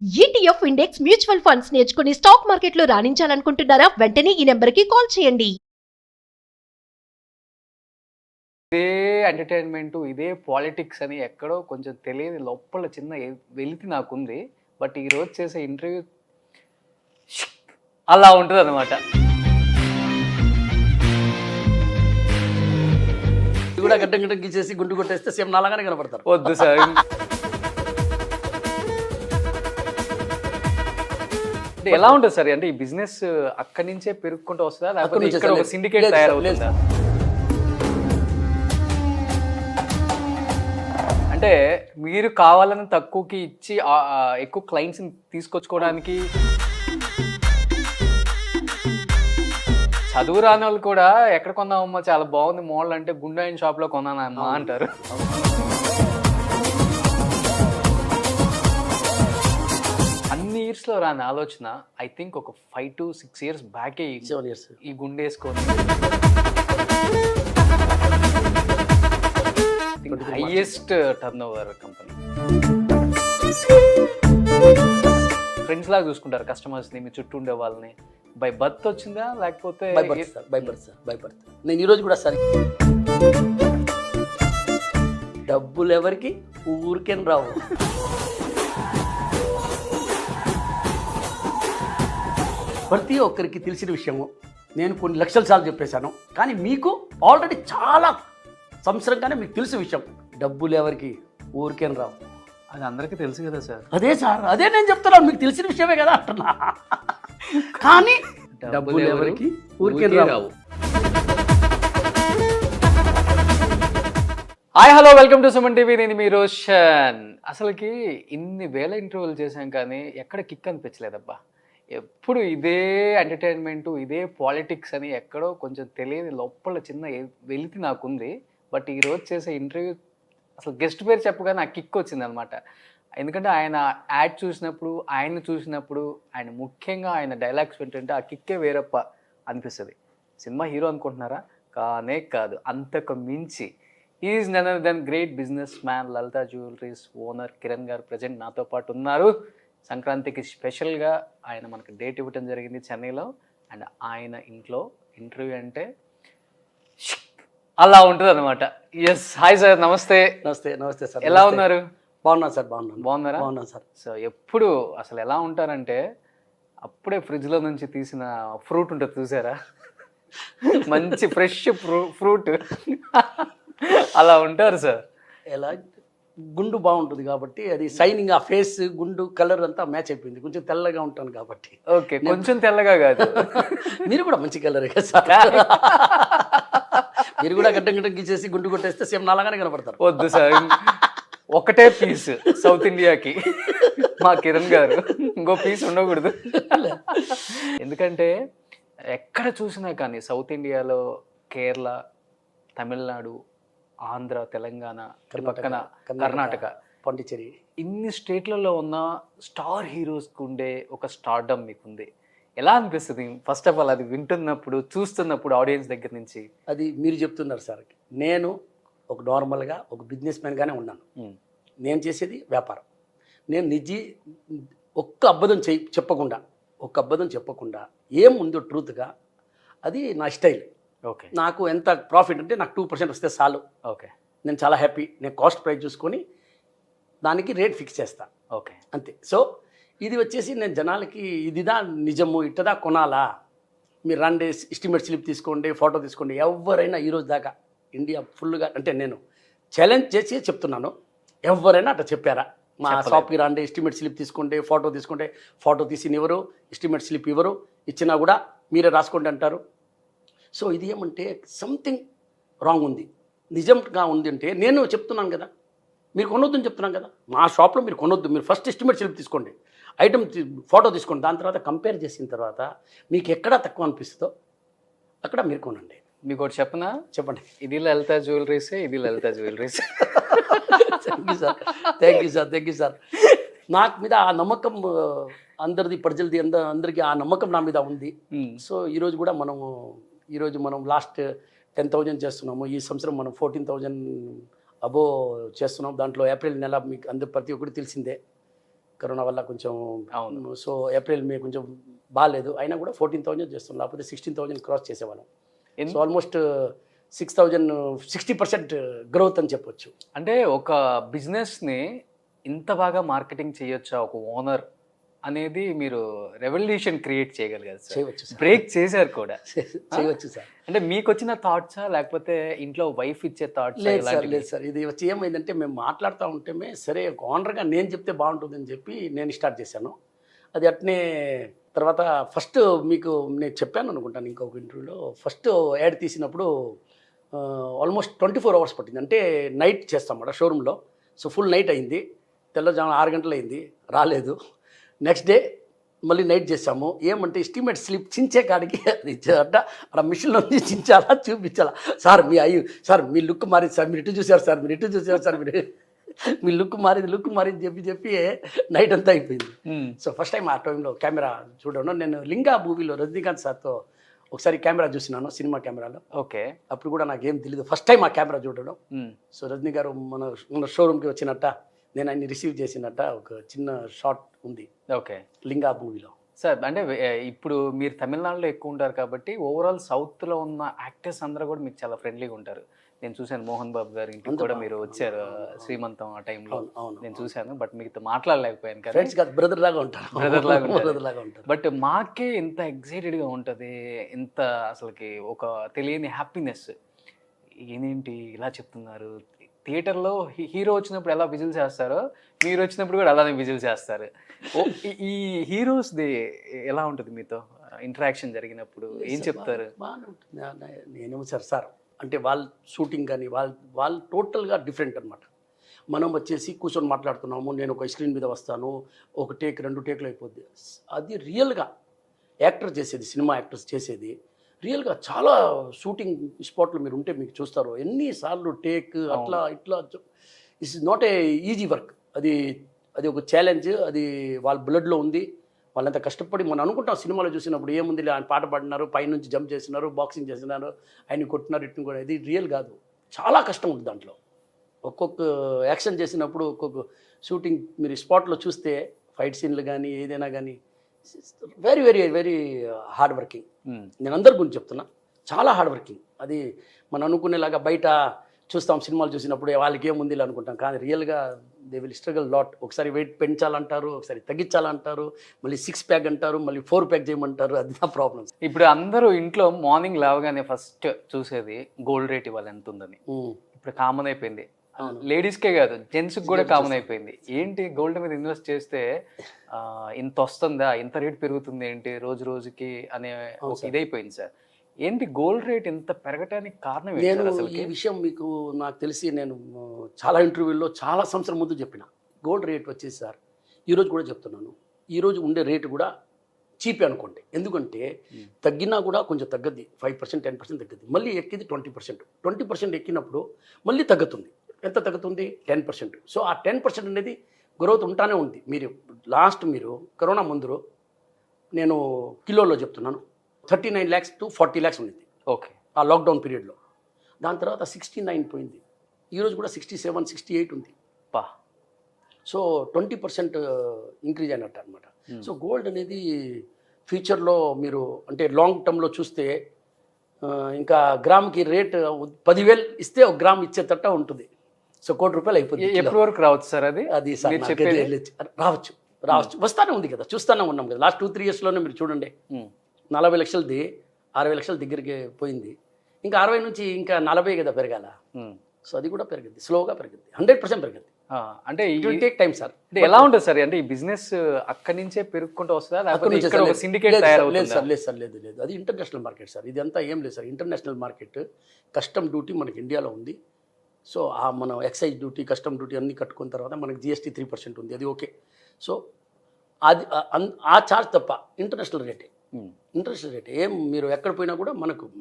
ETF index mutual funds నేర్చుకుని stock మార్కెట్లో రాణించాలనుకుంటున్నారా? వెంటనే ఈ నెంబర్కి కాల్ చేయండి. ఇదే ఎంటర్టైన్మెంట్, ఇదే పాలిటిక్స్ అని ఎక్కడో కొంచెం తెలియని లోపల చిన్న వెలితి నాకుంది. బట్ ఈరోజు చేసే ఇంటర్వ్యూ అలా ఉంటుంది అనమాట. కూడా గడ్డం గడ్డం గీసేసి గుండు కొట్టేస్తే సేమ్ నాలాగానే కనపడతారు. వద్దు సార్. అంటే ఎలా ఉంటుంది సార్? అంటే ఈ బిజినెస్ అక్కడి నుంచే పెరుగుకుంటూ వస్తుందా, లేకపోతే ఇక్కడ ఒక సిండికేట్ తయారవుతుందా? అంటే మీరు కావాలని తక్కువకి ఇచ్చి ఎక్కువ క్లయింట్స్ని తీసుకొచ్చుకోవడానికి చదువు రాని వాళ్ళు కూడా ఎక్కడ కొన్నామమ్మా, చాలా బాగుంది మోడల్ అంటే గుండాయిన్ షాప్లో కొన్నానమ్మా అంటారు. అన్ని ఇయర్స్లో రాని ఆలోచన ఐ థింక్ ఒక 5 to 6 years బ్యాకే 7 years ఈ గుండేసుకొని highest turnover company. Friends లాగా చూసుకుంటారు కస్టమర్స్ని, మీ చుట్టూ ఉండే వాళ్ళని. బై బర్త్ వచ్చిందా లేకపోతే? By birth. నేను ఈరోజు కూడా సరే, డబ్బులు ఎవరికి ఊరికేం రావు. ప్రతి ఒక్కరికి తెలిసిన విషయము నేను కొన్ని లక్షల సార్లు చెప్పేశాను, కానీ మీకు ఆల్రెడీ చాలా సంవత్సరంగానే మీకు తెలిసిన విషయం, డబ్బులు ఎవరికి ఊరికేం రావు. అది అందరికీ తెలుసు కదా సార్. అదే సార్, అదే నేను చెప్తున్నాను, మీకు తెలిసిన విషయమే కదా అంటున్నా. కానీ డబ్బులు ఎవరికి ఊరికేం రావు. Hi hello, welcome to Suman TV. నేను మీ రోషన్. అసలుకి ఇన్ని వేల ఇంటర్వ్యూలు చేశాం కానీ ఎక్కడ కిక్ అనిపించలేదబ్బా. ఎప్పుడు ఇదే ఎంటర్టైన్మెంటు, ఇదే పాలిటిక్స్ అని ఎక్కడో కొంచెం తెలియని లోపల చిన్న వెలితి నాకుంది. బట్ ఈరోజు చేసే ఇంటర్వ్యూ అసలు గెస్ట్ పేరు చెప్పగానే నాకు కిక్ వచ్చింది అనమాట. ఎందుకంటే ఆయన యాడ్ చూసినప్పుడు, ఆయన్ని చూసినప్పుడు, ఆయన ముఖ్యంగా ఆయన డైలాగ్స్ వింటుంటే ఆ కిక్కే వేరప్ప అనిపిస్తుంది. సినిమా హీరో అనుకుంటున్నారా? కానే కాదు, అంతకు మించి is none other than great businessman Lalitha jewelleries owner Kiran garu present నాతో పాటు ఉన్నారు. సంక్రాంతికి స్పెషల్గా ఆయన మనకు డేట్ ఇవ్వటం జరిగింది చెన్నైలో. అండ్ ఆయన ఇంట్లో ఇంటర్వ్యూ అంటే అలా ఉంటుంది అనమాట. ఎస్, హాయ్ సార్, నమస్తే. నమస్తే సార్. ఎలా ఉన్నారు? బాగున్నాను సార్. బాగున్నారా? సార్. సో ఎప్పుడు అసలు ఎలా ఉంటారంటే, అప్పుడే ఫ్రిడ్జ్లో నుంచి తీసిన ఫ్రూట్ ఉంటుంది చూసారా, మంచి ఫ్రెష్ ఫ్రూట్ అలా ఉంటారు సార్. ఎలా గుండు బాగుంటుంది కాబట్టి అది షైనింగ్, ఆ ఫేస్ గుండు కలర్ అంతా మ్యాచ్ అయిపోయింది. కొంచెం తెల్లగా ఉంటాను కాబట్టి. ఓకే, కొంచెం తెల్లగా కాదు, మీరు కూడా మంచి కలరే కదా సార్. మీరు కూడా గడ్డం గడ్డం గీసేసి గుండు కొట్టేస్తే సేమ్ నాలాగానే కనపడతారు. వద్దు సార్, ఒకటే పీస్ సౌత్ ఇండియాకి మా కిరణ్ గారు, ఇంకో పీస్ ఉండకూడదు. ఎందుకంటే ఎక్కడ చూసినా కానీ సౌత్ ఇండియాలో కేరళ, తమిళనాడు, ఆంధ్ర, తెలంగాణ, పక్కన కర్ణాటక, పాండిచ్చేరి, ఇన్ని స్టేట్లలో ఉన్న స్టార్ హీరోస్కి ఉండే ఒక స్టార్డమ్ మీకుంది. ఎలా అనిపిస్తుంది ఫస్ట్ ఆఫ్ ఆల్ అది వింటున్నప్పుడు, చూస్తున్నప్పుడు ఆడియన్స్ దగ్గర నుంచి? అది మీరు చెప్తున్నారు సార్. నేను ఒక నార్మల్గా ఒక బిజినెస్ మ్యాన్గానే ఉన్నాను. నేను చేసేది వ్యాపారం. నేను ఒక్క అబద్ధం చెప్పకుండా ఏముందో ట్రూత్గా, అది నా స్టైల్. ఓకే, నాకు ఎంత ప్రాఫిట్ అంటే నాకు 2% వస్తే చాలు. ఓకే, నేను చాలా హ్యాపీ. నేను కాస్ట్ ప్రైస్ చూసుకొని దానికి రేట్ ఫిక్స్ చేస్తా, ఓకే, అంతే. సో ఇది వచ్చేసి నేను జనాలకి ఇదిదా నిజము, ఇట్టదా కొనాలా, మీరు రండి ఎస్టిమేట్ స్లిప్ తీసుకోండి, ఫోటో తీసుకోండి. ఎవరైనా ఈరోజు దాకా ఇండియా ఫుల్గా, అంటే నేను ఛాలెంజ్ చేసి చెప్తున్నాను, ఎవరైనా అట్లా చెప్పారా? మా షాప్కి రండి, ఎస్టిమేట్ స్లిప్ తీసుకోండి, ఫోటో తీసుకోండి. ఫోటో తీసి ఇవ్వరు, ఎస్టిమేట్ స్లిప్ ఇవ్వరు, ఇచ్చినా కూడా మీరే రాసుకోండి అంటారు. సో ఇది ఏమంటే సంథింగ్ రాంగ్ ఉంది. నిజంగా ఉంది అంటే నేను చెప్తున్నాను కదా, మీరు కొనొద్దని చెప్తున్నాను కదా. మా షాప్లో మీరు కొనొద్దు, మీరు ఫస్ట్ ఎస్టిమేట్ స్లిప్ తీసుకోండి, ఐటమ్ ఫోటో తీసుకోండి, దాని తర్వాత కంపేర్ చేసిన తర్వాత మీకు ఎక్కడ తక్కువ అనిపిస్తుందో అక్కడ మీరు కొనండి. మీకు ఒకటి చెప్పనా? చెప్పండి. ఇది లలిత జ్యువెలరీసే, ఇది లలిత జ్యువెలరీస్. Thank you sir. నాకు మీద ఆ నమ్మకం అందరిది, ప్రజలది, అందరికీ ఆ నమ్మకం నా మీద ఉంది. సో ఈరోజు మనం లాస్ట్ 10,000 చేస్తున్నాము. ఈ సంవత్సరం మనం 14,000 అబో చేస్తున్నాం. దాంట్లో ఏప్రిల్ నెల మీకు ప్రతి ఒక్కటి తెలిసిందే. కరోనా వల్ల కొంచెం అవును. సో ఏప్రిల్ మే కొంచెం బాగాలేదు, అయినా కూడా 14,000 చేస్తున్నాం, లేకపోతే 16,000 క్రాస్ చేసేవాళ్ళం. సో ఆల్మోస్ట్ 6,000 60% గ్రోత్ అని చెప్పొచ్చు. అంటే ఒక బిజినెస్ని ఇంత బాగా మార్కెటింగ్ చేయొచ్చా ఒక ఓనర్ అనేది మీరు రెవల్యూషన్ క్రియేట్ చేయగలిగారు సార్. చేయవచ్చు సార్, బ్రేక్ చేశారు కూడా. చేయవచ్చు సార్. అంటే మీకు వచ్చిన థాట్సా లేకపోతే ఇంట్లో వైఫ్ ఇచ్చే థాట్స్? లేదు సార్, ఇది వచ్చి ఏమైందంటే మేము మాట్లాడుతూ ఉంటేమే సరే ఒక ఓనర్గా నేను చెప్తే బాగుంటుందని చెప్పి నేను స్టార్ట్ చేశాను. అది అట్నే తర్వాత ఫస్ట్ మీకు నేను చెప్పాను అనుకుంటాను ఇంకొక ఇంటర్వ్యూలో, ఫస్ట్ యాడ్ తీసినప్పుడు ఆల్మోస్ట్ 24 hours పట్టింది. అంటే నైట్ చేస్తాం అక్కడ షోరూంలో. సో ఫుల్ నైట్ అయింది, తెల్లజామున 6 గంటలు అయింది, రాలేదు. నెక్స్ట్ డే మళ్ళీ నైట్ చేసాము. ఏమంటే ఎస్టిమేట్ స్లిప్ చించే కాడికి అది ఇచ్చారట, అక్కడ మిషన్లో చించాలా చూపించాలా, సార్ మీ సార్ మీ లుక్ మారింది సార్, మీరు ఇటు చూసారు సార్, మీరు ఇటు చూసారు సార్, మీరు మీ లుక్ మారింది చెప్పి నైట్ అంతా అయిపోయింది. సో ఫస్ట్ టైం ఆ టైంలో కెమెరా చూడడం, నేను లింగా మూవీలో రజనీకాంత్ సార్తో ఒకసారి కెమెరా చూసినాను, సినిమా కెమెరాలో. ఓకే. అప్పుడు కూడా నాకేం తెలియదు, ఫస్ట్ టైం ఆ కెమెరా చూడడం. సో రజనీ గారు మన షోరూమ్కి వచ్చినట్ట, నేను ఆయన్ని రిసీవ్ చేసినట్ట ఒక చిన్న షాట్ ఉంది. ఓకే. లింగా మూవీలో. సార్ అంటే ఇప్పుడు మీరు తమిళనాడులో ఎక్కువ ఉంటారు కాబట్టి ఓవరాల్ సౌత్లో ఉన్న యాక్టర్స్ అందరూ కూడా మీకు చాలా ఫ్రెండ్లీగా ఉంటారు. నేను చూశాను మోహన్ బాబు గారి ఇంటికి కూడా మీరు వచ్చారు శ్రీమంతం ఆ టైంలో, నేను చూశాను. బట్ మీతో మాట్లాడలేకపోయాను కానీ ఫ్రెండ్స్ కాదు, బ్రదర్ లాగా ఉంటారు. బట్ మాకే ఇంత ఎగ్జైటెడ్గా ఉంటుంది, ఇంత అసలుకి ఒక తెలియని హ్యాపీనెస్. ఏంటి ఇలా చెప్తున్నారు, థియేటర్లో హీరో వచ్చినప్పుడు ఎలా విజిల్ చేస్తారో మీరు వచ్చినప్పుడు కూడా అలానే విజిల్ చేస్తారు. ఈ హీరోస్ది ఎలా ఉంటుంది మీతో ఇంటరాక్షన్ జరిగినప్పుడు, ఏం చెప్తారు? బాగానే ఉంటుంది. నేనేమో సార్ అంటే వాళ్ళ షూటింగ్ కానీ వాళ్ళు టోటల్గా డిఫరెంట్ అనమాట. మనం వచ్చేసి కూర్చొని మాట్లాడుతున్నాము, నేను ఒక స్క్రీన్ మీద వస్తాను, ఒక టేక్ 2 టేక్లు అయిపోద్ది. అది రియల్గా యాక్టర్ చేసేది, సినిమా యాక్టర్స్ చేసేది రియల్గా చాలా షూటింగ్ స్పాట్లు మీరు ఉంటే మీకు చూస్తారు, ఎన్నిసార్లు టేక్ అట్లా ఇట్లా. It's not a easy work, అది ఒక ఛాలెంజ్, అది వాళ్ళ బ్లడ్లో ఉంది. వాళ్ళంతా కష్టపడి మనం అనుకుంటాం సినిమాలో చూసినప్పుడు ఏముంది, ఆయన పాట పాడినారు, పైనుంచి జంప్ చేసినారు, బాక్సింగ్ చేసినారు, ఆయన కొట్టినారు, ఇట్టు కూడా. ఇది రియల్ కాదు, చాలా కష్టం ఉంది దాంట్లో. ఒక్కొక్క యాక్షన్ చేసినప్పుడు ఒక్కొక్క షూటింగ్ మీరు స్పాట్లో చూస్తే ఫైట్ సీన్లు కానీ ఏదైనా కానీ very very very hard working. నేను అందరి గురించి చెప్తున్నా, చాలా హార్డ్ వర్కింగ్. అది మనం అనుకునేలాగా బయట చూస్తాం సినిమాలు చూసినప్పుడు వాళ్ళకి ఏముంది అనుకుంటాం, కానీ రియల్గా దే విల్ స్ట్రగల్ లాట్. ఒకసారి వెయిట్ పెంచాలంటారు, ఒకసారి తగ్గించాలంటారు, మళ్ళీ 6 ప్యాక్ అంటారు, మళ్ళీ 4 ప్యాక్ చేయమంటారు. అది నా ప్రాబ్లమ్స్. ఇప్పుడు అందరూ ఇంట్లో మార్నింగ్ లేవగానే ఫస్ట్ చూసేది గోల్డ్ రేట్ ఇవాళ ఎంత ఉందని. ఇప్పుడు కామన్ అయిపోయింది, లేడీస్కే కాదు జెంట్స్కి కూడా కామన్ అయిపోయింది. ఏంటి గోల్డ్ మీద ఇన్వెస్ట్ చేస్తే ఇంత వస్తుందా, ఇంత రేట్ పెరుగుతుంది ఏంటి రోజు రోజుకి అనే ఒక ఇదైపోయింది సార్. ఏంటి గోల్డ్ రేట్ ఇంత పెరగటానికి కారణం ఏంటి? నేను ఈ విషయం మీకు నాకు తెలిసి నేను చాలా ఇంటర్వ్యూల్లో చాలా సంవత్సరం ముందు చెప్పిన. గోల్డ్ రేట్ వచ్చేసి సార్ ఈరోజు కూడా చెప్తున్నాను, ఈరోజు ఉండే రేటు కూడా చీపే అనుకోండి. ఎందుకంటే తగ్గినా కూడా కొంచెం తగ్గద్ది, 5% 10% తగ్గుద్ది, మళ్ళీ ఎక్కింది 20%. 20% ఎక్కినప్పుడు మళ్ళీ తగ్గుతుంది. ఎంత తగ్గుతుంది? 10%. సో ఆ 10% అనేది గ్రోత్ ఉంటానే ఉంది. మీరు కరోనా ముందు నేను కిలోలో చెప్తున్నాను, 39 lakhs to 40 lakhs ఉంది. ఓకే. ఆ లాక్డౌన్ పీరియడ్లో. దాని తర్వాత 69 పోయింది, ఈరోజు కూడా 67 68 ఉంది. సో 20% ఇంక్రీజ్ అయినట్టు అనమాట. సో గోల్డ్ అనేది ఫ్యూచర్లో మీరు అంటే లాంగ్ టర్మ్లో చూస్తే ఇంకా గ్రామ్కి రేట్ 10,000 ఇస్తే 1 గ్రామ్ ఇచ్చేటట్టు ఉంటుంది. సో ₹1,00,00,000 అయిపోతుంది. ఎప్పటి వరకు రావచ్చు సార్ అది? రావచ్చు వస్తానే ఉంది కదా, చూస్తూనే ఉన్నాం కదా. లాస్ట్ 2-3 yearsలోనే మీరు చూడండి, 40 లక్షలది 60 లక్షల దగ్గరికి పోయింది. ఇంకా 60 నుంచి ఇంకా 40 కదా పెరగాల. సో అది కూడా పెరుగుద్ది, స్లోగా పెరుగుద్ది, 100% పెరుగుద్ది. అంటే టేక్ టైం సార్. అంటే ఎలా ఉంటుంది సార్, అంటే ఈ బిజినెస్ అక్కడి నుంచే పెరుగుకుంటూ వస్తుందా లేకపోతే ఇక్కడ ఒక సిండికేట్ తయారవుతుందా? లేదు, అది ఇంటర్నేషనల్ మార్కెట్ సార్. ఇది అంతా ఏం లేదు sir, international market. Custom duty మనకి ఇండియాలో ఉంది. సో మనం ఎక్సైజ్ డ్యూటీ, కస్టమ్ డ్యూటీ అన్నీ కట్టుకున్న తర్వాత మనకి GST 3% ఉంది, అది ఓకే. సో అది ఆ ఛార్జ్ తప్ప ఇంటర్నేషనల్ రేటే. ఏం మీరు ఎక్కడ పోయినా కూడా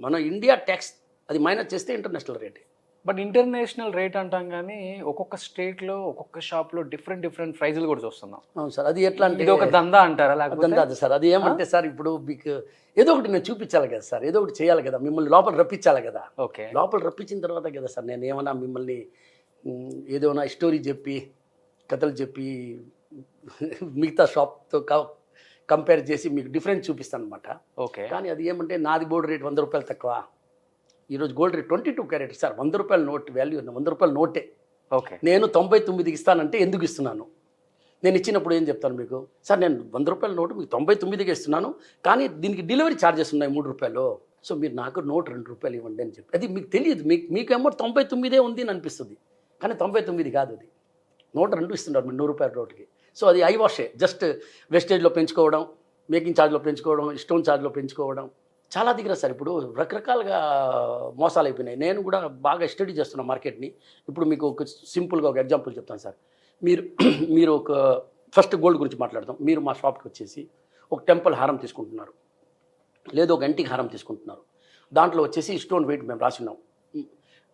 మన ఇండియా ట్యాక్స్ అది మైనస్ చేస్తే ఇంటర్నేషనల్ రేటే. బట్ ఇంటర్నేషనల్ రేట్ అంటాం కానీ ఒక్కొక్క స్టేట్లో ఒక్కొక్క షాప్లో డిఫరెంట్ ప్రైజులు కూడా చూస్తున్నాం. అవును సార్, అది ఎట్లా అంటే ఇది ఒక దందా అంటారా? దందా సార్. అది ఏమంటే సార్, ఇప్పుడు మీకు ఏదో ఒకటి నేను చూపించాలి కదా సార్, ఏదో ఒకటి చేయాలి కదా, మిమ్మల్ని లోపల రప్పించాలి కదా. ఓకే. లోపల రప్పించిన తర్వాత కదా సార్ నేను ఏమన్నా మిమ్మల్ని ఏదైనా స్టోరీ చెప్పి కథలు చెప్పి మిగతా షాప్తో కంపేర్ చేసి మీకు డిఫరెన్స్ చూపిస్తాను అనమాట. ఓకే. కానీ అది ఏమంటే నాది గోల్డ్ రేట్ 100 రూపాయలు తక్కువ. ఈరోజు గోల్డ్ రేట్ 22 క్యారెట్ సార్. 100 రూపాయల నోట్ వాల్యూ 100 రూపాయల నోటే. ఓకే. నేను 99కి ఇస్తానంటే ఎందుకు ఇస్తున్నాను? నేను ఇచ్చినప్పుడు ఏం చెప్తాను మీకు, సార్ నేను 100 రూపాయల నోటు మీకు 99కి ఇస్తున్నాను, కానీ దీనికి డెలివరీ ఛార్జెస్ ఉన్నాయి 3 రూపాయలు. సో మీరు నాకు నోట్ 2 రూపాయలు ఇవ్వండి అని చెప్పి. అది మీకు తెలియదు, మీకేమో 99 ఉంది అని అనిపిస్తుంది, కానీ 99 కాదు అది. నోట్ 2 ఇస్తున్నారు మీరు 100 రూపాయల నోటుకి. సో అది ఐ వాషే, జస్ట్ వెస్టేజ్లో పెంచుకోవడం, మేకింగ్ ఛార్జ్లో పెంచుకోవడం, స్టోన్ ఛార్జ్లో పెంచుకోవడం చాలా దిగిరా సార్. ఇప్పుడు రకరకాలుగా మోసాలు అయిపోయినాయి. నేను కూడా బాగా స్టడీ చేస్తున్నా మార్కెట్ని. ఇప్పుడు మీకు ఒక సింపుల్గా ఒక ఎగ్జాంపుల్ చెప్తాను సార్. మీరు ఒక ఫస్ట్ గోల్డ్ గురించి మాట్లాడతాం. మీరు మా షాప్కి వచ్చేసి ఒక టెంపుల్ హారం తీసుకుంటున్నారు, లేదు ఒక యాంటిక్ హారం తీసుకుంటున్నారు. దాంట్లో వచ్చేసి స్టోన్ వెయిట్ మేము రాసినాం,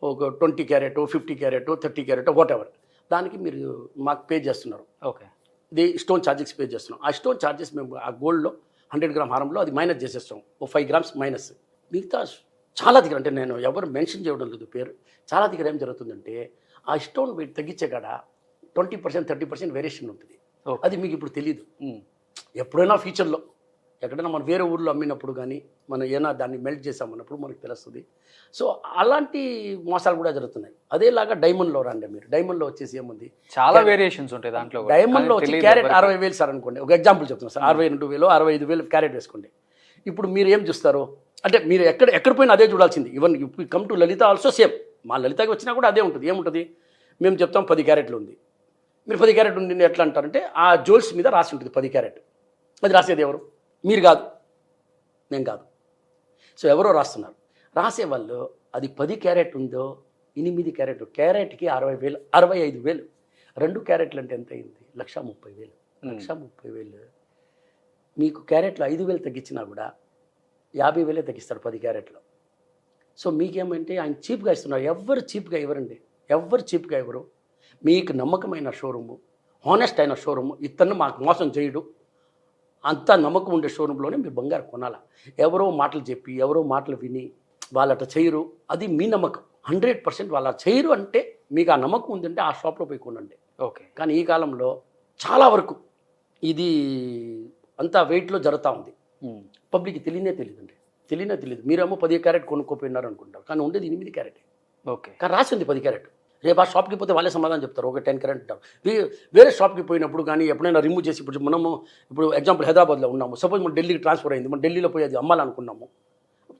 ఒక 20 carrot, 50 carrot, 30 carrot, what ever. దానికి మీరు మాకు పే చేస్తున్నారు. ఓకే. ఇది స్టోన్ ఛార్జెస్ పే చేస్తున్నాం. ఆ స్టోన్ ఛార్జెస్ మేము ఆ గోల్డ్లో 100 గ్రామ్ హారంలో అది మైనస్ చేసేస్తాం, ఓ 5 గ్రామ్స్ మైనస్. మిగతా చాలా దగ్గర, అంటే నేను ఎవరు మెన్షన్ చేయడం లేదు పేరు, చాలా దగ్గర ఏం జరుగుతుందంటే ఆ స్టోన్ వెయిట్ తగ్గించే కాడ 20%, 30% వేరియేషన్ ఉంటుంది. అది మీకు ఇప్పుడు తెలియదు. ఎప్పుడైనా ఫ్యూచర్లో ఎక్కడైనా మనం వేరే ఊర్లో అమ్మినప్పుడు కానీ మనం ఏమైనా దాన్ని మెల్ట్ చేసామన్నప్పుడు మనకు తెలుస్తుంది. సో అలాంటి మోసాలు కూడా జరుగుతున్నాయి. అదేలాగా డైమండ్లో రండి మీరు. డైమండ్లో వచ్చేసి ఏముంది, చాలా వేరియేషన్స్ ఉంటాయి దాంట్లో. డైమండ్లో వచ్చి క్యారెట్ 60,000 సార్ అనుకోండి, ఒక ఎగ్జాంపుల్ చెప్తున్నాను సార్. 62,000, 65,000 క్యారెట్ వేసుకోండి. ఇప్పుడు మీరు ఏం చూస్తారు అంటే మీరు ఎక్కడ పోయినా అదే చూడాల్సింది. Even you come to Lalitha also same. మా లలితకి వచ్చినా కూడా అదే ఉంటుంది. ఏముంటుంది, మేము చెప్తాం 10 క్యారెట్లు ఉంది, మీరు 10 క్యారెట్ ఉంది ఎట్లా అంటారంటే ఆ జోల్స్ మీద రాసి ఉంటుంది 10 క్యారెట్. అది రాసేది ఎవరు? మీరు కాదు, నేను కాదు. సో ఎవరో రాస్తున్నారు. రాసేవాళ్ళు అది 10 క్యారెట్ ఉందో 8 క్యారెట్, క్యారెట్కి 60,000, 65,000. 2 క్యారెట్లు అంటే ఎంత అయింది? 1,30,000. 1,30,000 మీకు క్యారెట్లో 5,000 తగ్గించినా కూడా 50,000 తగ్గిస్తారు 10 క్యారెట్లో. సో మీకేమంటే ఆయన చీప్గా ఇస్తున్నారు. ఎవరు చీప్గా ఇవ్వరండి, ఎవరు చీప్గా ఇవ్వరు. మీకు నమ్మకమైన షోరూము, హానెస్ట్ అయిన షోరూము, ఇతను మాకు మోసం చేయడు, అంత నమ్మకం ఉండే షోరూంలోనే మీరు బంగారం కొనాలా. ఎవరో మాటలు చెప్పి, ఎవరో మాటలు విని వాళ్ళట చేయరు, అది మీ నమ్మకం. 100% వాళ్ళ చేయరు అంటే మీకు ఆ నమ్మకం ఉందంటే ఆ షాప్లో పోయి కొనండి. ఓకే. కానీ ఈ కాలంలో చాలా వరకు ఇది అంతా వెయిట్లో జరుగుతూ ఉంది. పబ్లిక్కి తెలియదండి, తెలియదు. మీరేమో 10 క్యారెట్ కొనుక్కోపోయినారు అనుకుంటారు, కానీ ఉండేది 8 క్యారెట్. ఓకే. కానీ రాసి ఉంది 10 క్యారెట్. రేపు ఆ షాప్కి పోతే వాళ్ళే సమాధానం చెప్తారు, ఒక 10 క్యారెట్ అంటారు. వేరే షాప్కి పోయినప్పుడు కానీ ఎప్పుడైనా రిమూవ్ చేసి, ఇప్పుడు ఎగ్జాంపుల్ హైదరాబాద్లో ఉన్నాము, సపోజ్ మనం ఢిల్లీకి ట్రాన్స్ఫర్ అయింది, మనం ఢిల్లీలో పోయి అది అమ్మాలనుకున్నాము,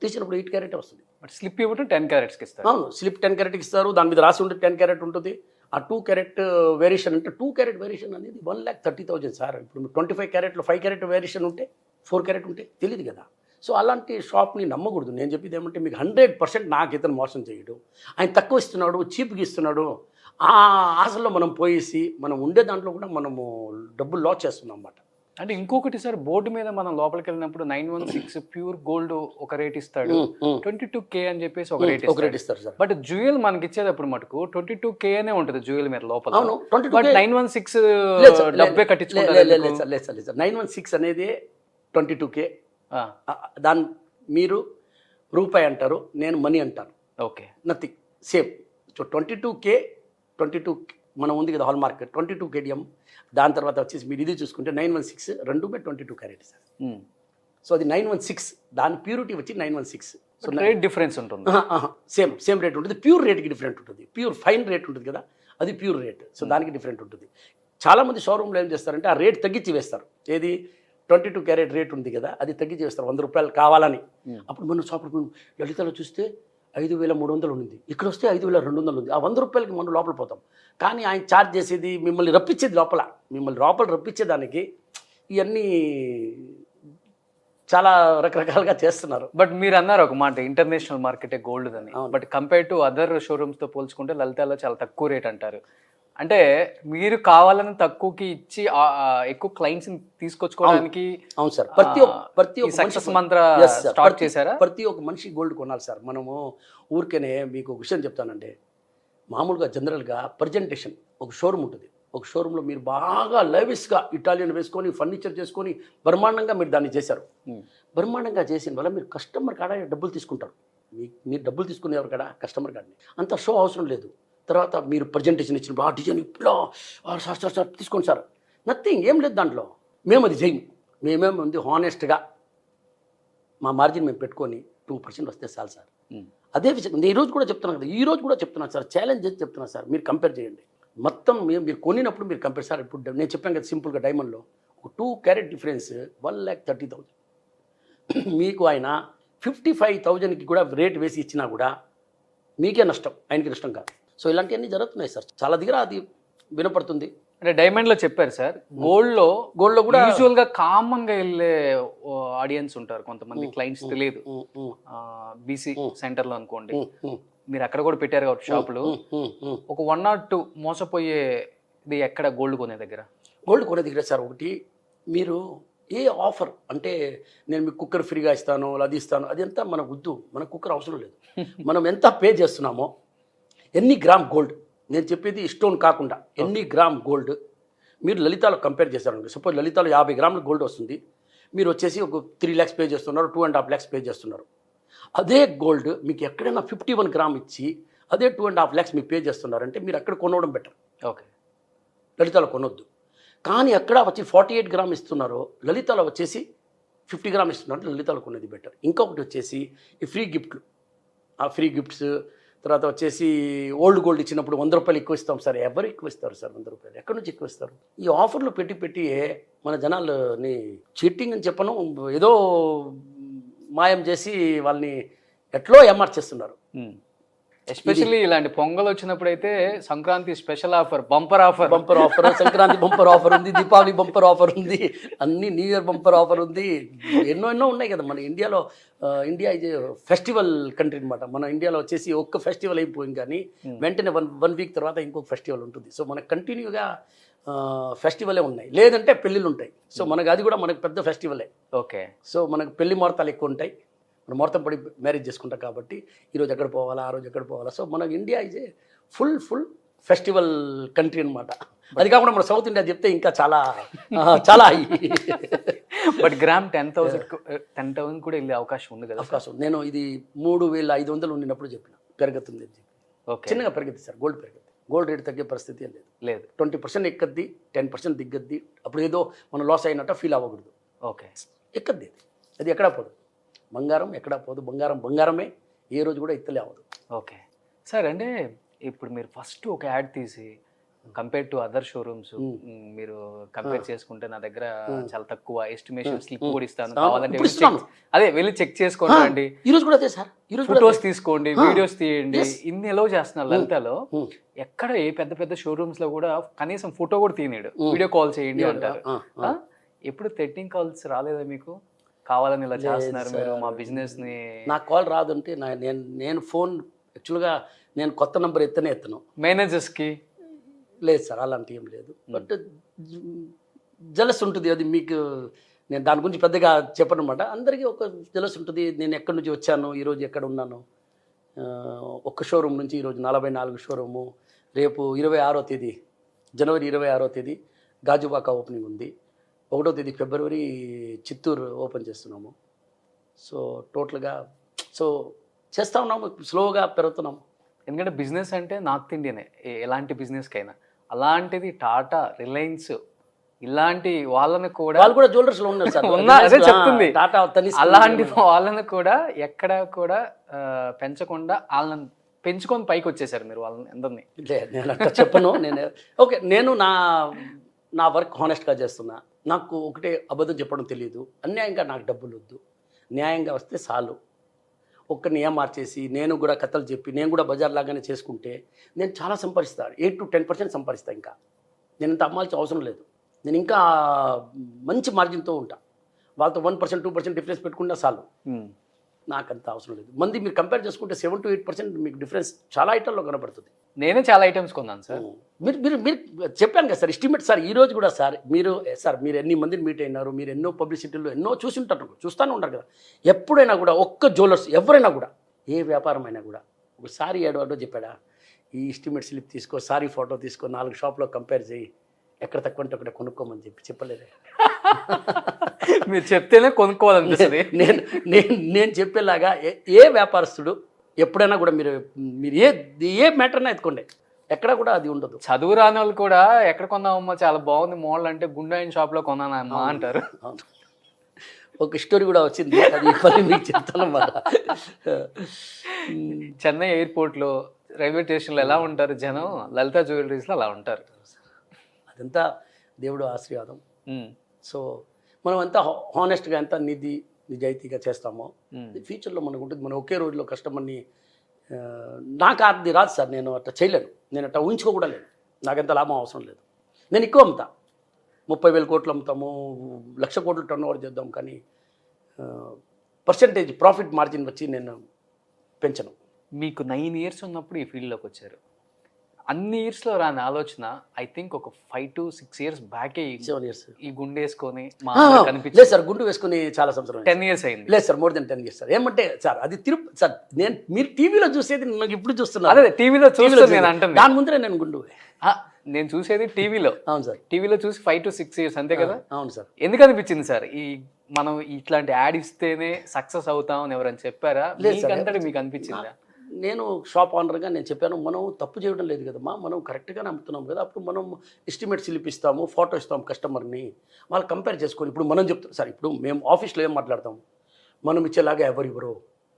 తీసినప్పుడు 8 క్యారెట్ వస్తుంది. బట్ స్లిప్ ఇవ్వటం 10 క్యారెట్స్కి ఇస్తారు. అవును, స్లిప్ 10 క్యారెట్కి ఇస్తారు. దాని మీద రాసి ఉంటే 10 క్యారెట్ ఉంటుంది. ఆ 2 క్యారెట్ వేరియేషన్ అంటే 2 క్యారెట్ వేరియేషన్ అనేది 1,30,000 సార్. ఇప్పుడు 25 క్యారెట్లో 5 క్యారెట్ వేరియేషన్ ఉంటే, 4 క్యారెట్ ఉంటే తెలియదు కదా. సో అలాంటి షాప్ని నమ్మకూడదు. నేను చెప్పేది ఏమంటే మీకు 100% నాకు ఇతను మోసం చేయడు, ఆయన తక్కువ ఇస్తున్నాడు, చీప్గా ఇస్తున్నాడు, ఆ ఆశలో మనం పోయేసి మనం ఉండే దాంట్లో కూడా మనము డబ్బులు లాస్ చేస్తున్నాం అన్నమాట. అంటే ఇంకొకటి సార్, బోర్డు మీద మనం లోపలికి వెళ్ళినప్పుడు 916 ప్యూర్ గోల్డ్ ఒక రేట్ ఇస్తాడు, 22K అని చెప్పేసి ఒక రేట్ ఇస్తారు సార్. బట్ జ్యువెల్ మనకి ఇచ్చేటప్పుడు మటుకు 22K అనే ఉంటుంది జ్యువెల్ మీద లోపల. అవును, బట్ 916 డబ్బే కట్టించుకుంటారు. లేదు సార్, 916 అనేది 22K. దాని మీరు రూపాయి అంటారు, నేను మనీ అంటాను. Okay. Nothing, same. So 22K మనం ఉంది కదా హాల్ మార్క్, 22 KDM. దాని తర్వాత వచ్చేసి మీరు ఇది చూసుకుంటే 916 రెండు 22 క్యారెట్ సార్. సో అది 916, దాని ప్యూరిటీ వచ్చి 916. సో రేట్ డిఫరెన్స్ ఉంటుంది. సేమ్ రేట్ ఉంటుంది. ప్యూర్ రేట్కి డిఫరెంట్ ఉంటుంది. ప్యూర్ ఫైన్ రేట్ ఉంటుంది కదా, అది ప్యూర్ రేట్. సో దానికి డిఫరెంట్ ఉంటుంది. చాలామంది షోరూమ్లో ఏం చేస్తారంటే ఆ రేట్ తగ్గించి వేస్తారు. ఏది 22 క్యారెట్ రేట్ ఉంది కదా, అది తగ్గించి వేస్తారు 100 రూపాయలు కావాలని. అప్పుడు మనం షాప్లో లలితలో చూస్తే 5,300 ఉంది, ఇక్కడ వస్తే 5,200 ఉంది. ఆ 100 రూపాయలకి మనం లోపల పోతాం. కానీ ఆయన ఛార్జ్ చేసేది, మిమ్మల్ని రప్పించేది లోపల రప్పించేదానికి ఇవన్నీ చాలా రకరకాలుగా చేస్తున్నారు. బట్ మీరు అన్నారు ఒక మాట, ఇంటర్నేషనల్ మార్కెటే గోల్డ్ అని. బట్ కంపేర్ టు అదర్ షోరూమ్స్తో పోల్చుకుంటే లలితాలో చాలా తక్కువ రేట్ అంటారు. అంటే మీరు కావాలని తక్కువకి ఇచ్చి ఎక్కువ క్లయింట్స్ తీసుకొచ్చుకోవడానికి. అవును సార్, ప్రతి ఒక్క సక్సెస్ మంత్ర స్టార్ట్ చేశారా? ప్రతి ఒక్క మనిషి గోల్డ్ కొనాలి సార్. మనము ఊరికేనే మీకు ఒక విషయం చెప్తానంటే, మామూలుగా జనరల్గా ప్రజెంటేషన్ ఒక షోరూమ్ ఉంటుంది. ఒక షోరూంలో మీరు బాగా లైవిష్గా ఇటాలియన్ వేసుకొని ఫర్నిచర్ చేసుకొని బ్రహ్మాండంగా మీరు దాన్ని చేశారు. బ్రహ్మాండంగా చేసిన వల్ల మీరు కస్టమర్ కాడ డబ్బులు తీసుకుంటారు. మీరు డబ్బులు తీసుకునేవారు కదా కస్టమర్ కాడని, అంత షో అవసరం లేదు. తర్వాత మీరు ప్రజెంటేషన్ ఇచ్చినప్పుడు ఆ డిజైన్ ఇప్పుడు సార్ తీసుకోండి సార్, నథింగ్, ఏం లేదు దాంట్లో. మేము అది చేయము. మేమేమి ఉంది హానెస్ట్గా మా మార్జిన్ మేము పెట్టుకొని 2% వస్తే చాలు సార్. అదే విషయం నేను ఈరోజు కూడా చెప్తున్నాను కదా, ఈ రోజు కూడా చెప్తున్నాను సార్, ఛాలెంజ్ చేసి చెప్తున్నాను సార్. మీరు కంపేర్ చేయండి మొత్తం, మీరు కొనినప్పుడు మీరు కంపేర్ సార్. ఇప్పుడు నేను చెప్పాను కదా సింపుల్గా, డైమండ్లో ఒక 2 క్యారెట్ డిఫరెన్స్ 1,30,000. మీకు ఆయన 55,000కి కూడా రేట్ వేసి ఇచ్చినా కూడా మీకే నష్టం, ఆయనకి నష్టం కాదు. సో ఇలాంటివన్నీ జరుగుతున్నాయి సార్ చాలా దగ్గర, అది వినపడుతుంది. అంటే డైమండ్ లో చెప్పారు సార్, గోల్డ్ లో కూడా యూజువల్ గా కామన్ గా వెళ్ళే ఆడియన్స్ ఉంటారు, కొంతమంది క్లయింట్స్ తెలియదు. బీసీ సెంటర్ లో అనుకోండి, మీరు అక్కడ కూడా పెట్టారు కాబట్టి షాపులు, ఒక 1 or 2 మోసపోయేది ఎక్కడ గోల్డ్ కొనే దగ్గర? గోల్డ్ కొనే దగ్గర సార్ ఒకటి, మీరు ఏ ఆఫర్ అంటే నేను మీకు కుక్కర్ ఫ్రీగా ఇస్తాను, అది ఇస్తాను, అది ఎంత మనకు వద్దు. మనకు కుక్కర్ అవసరం లేదు. మనం ఎంత పే చేస్తున్నామో, ఎన్ని గ్రామ్ గోల్డ్, నేను చెప్పేది స్టోన్ కాకుండా ఎన్ని గ్రామ్ గోల్డ్ మీరు లలితాలో కంపేర్ చేస్తారండి. సపోజ్ లలితాలో 50 గ్రాముల గోల్డ్ వస్తుంది, మీరు వచ్చేసి ఒక 3 lakhs పే చేస్తున్నారు, 2.5 lakhs పే చేస్తున్నారు. అదే గోల్డ్ మీకు ఎక్కడైనా 51 గ్రామ్ ఇచ్చి అదే 2.5 lakhs మీకు పే చేస్తున్నారంటే మీరు అక్కడ కొనవడం బెటర్. ఓకే, లలితాలో కొనొద్దు. కానీ అక్కడ వచ్చి 48 గ్రామ్ ఇస్తున్నారు, లలితాలో వచ్చేసి 50 గ్రామ్ ఇస్తున్నారు, లలితాలో కొనేది బెటర్. ఇంకొకటి వచ్చేసి ఈ ఫ్రీ గిఫ్ట్లు, ఆ ఫ్రీ గిఫ్ట్స్ తర్వాత వచ్చేసి ఓల్డ్ గోల్డ్ ఇచ్చినప్పుడు 100 రూపాయలు ఎక్కువ ఇస్తాం సార్. ఎవరు ఎక్కువ ఇస్తారు సార్ 100 రూపాయలు? ఎక్కడి నుంచి ఎక్కువ ఇస్తారు? ఈ ఆఫర్లు పెట్టి మన జనాలని చీటింగ్ అని చెప్పను, ఏదో మాయం చేసి వాళ్ళని ఎట్లో ఏమార్చేస్తున్నారు. ఎస్పెషల్లీ ఇలాంటి పొంగల్ వచ్చినప్పుడు అయితే Sankranti special offer, bumper offer, Sankranti bumper offer ఉంది, దీపావళి బంపర్ ఆఫర్ ఉంది, అన్ని న్యూ ఇయర్ బంపర్ ఆఫర్ ఉంది, ఎన్నో ఉన్నాయి కదా. మన ఇండియాలో, ఇండియా ఇది ఫెస్టివల్ కంట్రీ అనమాట. మన ఇండియాలో వచ్చేసి ఒక్క ఫెస్టివల్ అయిపోయింది, కానీ వెంటనే వన్ వీక్ తర్వాత ఇంకొక ఫెస్టివల్ ఉంటుంది. సో మనకు కంటిన్యూగా ఫెస్టివలే ఉన్నాయి, లేదంటే పెళ్ళిళ్ళు ఉంటాయి. సో మనకు అది కూడా మనకు పెద్ద ఫెస్టివలే. ఓకే, సో మనకు పెళ్లి ముహూర్తాలు ఎక్కువ ఉంటాయి, మనం ముహూర్తం పడి మ్యారేజ్ చేసుకుంటాం కాబట్టి ఈరోజు ఎక్కడ పోవాలా, ఆ రోజు ఎక్కడ పోవాలా. సో మన India is a full festival country అనమాట. అది కాకుండా మన సౌత్ ఇండియా చెప్తే ఇంకా చాలా చాలా బట్ గ్రామ్ 10,000 కూడా వెళ్ళే అవకాశం ఉంది కదా? అవకాశం. నేను ఇది 3,500 ఉండినప్పుడు చెప్పిన పెరుగుతుంది అని చెప్పి. చిన్నగా పెరుగుతుంది సార్, గోల్డ్ పెరుగుతుంది. గోల్డ్ రేట్ తగ్గే పరిస్థితి ఏం లేదు. 20% ఎక్కద్ది, 10% దిగ్గద్ది. అప్పుడు ఏదో మనం లాస్ అయినట్టు ఫీల్ అవ్వకూడదు. ఓకే, ఎక్కద్ది అది ఎక్కడా పోదు. బంగారం ఎక్కడా పోదు, బంగారమే, ఏ రోజు కూడా ఇత్తలే అవ్వదు. ఓకే సార్, అంటే ఇప్పుడు మీరు ఫస్ట్ ఒక యాడ్ తీసి కంపేర్ టు అదర్ షోరూమ్స్ మీరు కంపేర్ చేసుకుంటే నా దగ్గర చాలా తక్కువ ఎస్టిమేషన్ స్లిప్ కూడా ఇస్తాను, కావాలంటే అదే వెళ్ళి చెక్ చేసుకోండి, ఈ రోజు కూడా అదే సార్, ఈ రోజు ఫోటోస్ తీసుకోండి, వీడియోస్ తీయండి, ఇన్ని ఎలో చేస్తున్నారు. లలితలో ఎక్కడ ఏ పెద్ద షోరూమ్స్ లో కూడా కనీసం ఫోటో కూడా తీయలేడు, వీడియో కాల్ చేయండి అంటారు. ఎప్పుడు థ్రెట్నింగ్ కాల్స్ రాలేదా మీకు? కావాలని ఇలా చేస్తున్నారు మీరు మా బిజినెస్ ని? నాకు కాల్ రాదంటే నేను ఫోన్ యాక్చువల్గా నేను కొత్త నెంబర్ ఎత్తను. మేనేజర్స్ కి లేదు సార్, అలాంటి ఏం లేదు. బట్ జలస్ ఉంటుంది, అది మీకు నేను దాని గురించి పెద్దగా చెప్పను అనమాట. అందరికీ ఒక జలస్ ఉంటుంది, నేను ఎక్కడి నుంచి వచ్చాను, ఈరోజు ఎక్కడ ఉన్నాను. ఒక్క షోరూమ్ నుంచి ఈరోజు 44 షోరూము. రేపు 26వ తేదీ, జనవరి 26వ తేదీ గాజువాక ఓపెనింగ్ ఉంది. 1వ తేదీ ఫిబ్రవరి చిత్తూరు ఓపెన్ చేస్తున్నాము. సో టోటల్గా చేస్తూ ఉన్నాము, స్లోగా పెరుగుతున్నాము. ఎందుకంటే బిజినెస్ అంటే నార్త్ ఇండియనే, ఎలాంటి బిజినెస్కైనా. అలాంటిది టాటా, రిలయన్స్ ఇలాంటి వాళ్ళని కూడా, వాళ్ళు కూడా జ్యువెలర్స్లో ఉన్నారు సార్, అదే చెప్తుంది. టాటా అలాంటి వాళ్ళని కూడా ఎక్కడ కూడా పెంచకుండా వాళ్ళని పెంచుకొని పైకి వచ్చేసారు మీరు వాళ్ళని అందరినీ. నేను అట్లా చెప్పను. నేను నా వర్క్ హానెస్ట్గా చేస్తున్నా. నాకు ఒకటే అబద్ధం చెప్పడం తెలియదు. అన్యాయంగా నాకు డబ్బులు వద్దు, న్యాయంగా వస్తే చాలు. ఒక్కరిని మార్చేసి నేను కూడా కథలు చెప్పి నేను కూడా బజార్ లాగానే చేసుకుంటే నేను చాలా సంపాదిస్తాను, 8 to 10% సంపాదిస్తాను. ఇంకా నేను ఇంత అమ్మాల్సిన అవసరం లేదు. నేను ఇంకా మంచి మార్జిన్తో ఉంటా. వాళ్ళతో 1%, 2% డిఫరెన్స్ పెట్టుకున్నా చాలు, నాకంత అవసరం లేదు. మంది మీరు కంపేర్ చేసుకుంటే 7 to 8% మీకు డిఫరెన్స్ చాలా ఐటమ్లో కనబడుతుంది. నేనే చాలా ఐటమ్స్ కొన్నాను సార్. మీరు చెప్పాను కదా సార్, ఎస్టిమేట్ సార్. ఈ రోజు కూడా సార్ మీరు ఎన్ని మందిని మీట్ అయినారు, మీరు ఎన్నో పబ్లిసిటీలో ఎన్నో చూస్తూనే ఉంటారు కదా. ఎప్పుడైనా కూడా ఒక్క జ్యువెలర్స్ ఎవరైనా కూడా, ఏ వ్యాపారం అయినా కూడా ఒకసారి ఏడో చెప్పాడా, ఈ ఎస్టిమేట్ స్లిప్ తీసుకో, సారీ ఫోటో తీసుకో, 4 షాప్లో కంపేర్ చేయి, ఎక్కడ తక్కువ అంటే అక్కడ కొనుక్కోమని చెప్పలేదే. మీరు చెప్తేనే కొనుక్కోవాలనిపిస్తుంది. నేను చెప్పేలాగా ఏ వ్యాపారస్తుడు ఎప్పుడైనా కూడా మీరు ఏ మ్యాటర్నా ఎత్తుకోండి, ఎక్కడ కూడా అది ఉండదు. చదువు రాని వాళ్ళు కూడా ఎక్కడ కొన్నామమ్మా చాలా బాగుంది మోడల్ అంటే గుండాయిన్ షాప్ లో కొన్నానమ్మా అంటారు. అవును. ఒక స్టోరీ కూడా వచ్చింది, అది మళ్ళీ మీకు చెప్తాను మళ్ళా. చెన్నై ఎయిర్పోర్ట్ లో రైల్వే స్టేషన్ లో ఎలా ఉంటారు జనం, లలిత జ్యువెలరీస్ లో అలా ఉంటారు. అదంతా దేవుడు ఆశీర్వాదం. ఉమ్, సో మనం అంతా హానెస్ట్గా ఎంత నిజాయితీగా చేస్తామో ఉమ్, ఫ్యూచర్లో మనకు ఉంటుంది. మనం ఒకే రోజులో కస్టమర్ని నాకు అది రాదు సార్, నేను అట్లా చేయలేను, నేను అట్లా ఊహించుకో కూడా లేను. నాకెంత లాభం అవసరం లేదు. నేను ఎక్కువ అమ్ముతా, 30,000 కోట్లు అమ్ముతాము, 1,00,000 కోట్లు టర్న్ ఓవర్ చేద్దాం, కానీ పర్సంటేజ్ ప్రాఫిట్ మార్జిన్ వచ్చి నేను పెంచను. మీకు 9 years ఉన్నప్పుడు ఈ ఫీల్డ్ లోకి వచ్చారు. అన్ని ఇయర్స్ లో రాని ఆలోచన ఐ థింక్ ఒక 5 to 6 years బ్యాకే 7 years ఈ గుండె వేసుకొని మా లేదు కనిపించింది. సార్, గుండు వేసుకుని చాలా సంవత్సరం 10 years అయింది. లేదు sir, more than 10 years sir. ఏమంటే సార్ అది సార్ నేను మీరు టీవీలో చూసేది నాకు ఇప్పుడు చూస్తున్నాను. అదే టీవీలో చూసి నేను అంటుంది. దాని ముందరే నేను గుండు. నేను చూసేది టీవీలో. అవును సార్, టీవీలో చూసి 5 to 6 years అంతే కదా. అవును సార్. ఎందుకు అనిపించింది సార్ ఈ మనం ఇట్లాంటి యాడ్ ఇస్తేనే సక్సెస్ అవుతాం అని ఎవరైనా చెప్పారా? లేదు సార్, మీకంతటి మీకు అనిపించిందా? నేను షాప్ ఓనర్గా నేను చెప్పాను, మనం తప్పు చేయడం లేదు కదమ్మా, మనం కరెక్ట్గానే అమ్ముతున్నాం కదా. అప్పుడు మనం ఎస్టిమేట్ స్లిప్ ఇస్తాము, ఫోటో ఇస్తాము కస్టమర్ని, వాళ్ళు కంపేర్ చేసుకొని. ఇప్పుడు మనం చెప్తాం సార్, ఇప్పుడు మేము ఆఫీస్లో ఏం మాట్లాడతాం, మనం ఇచ్చేలాగా ఎవరివ్వరు.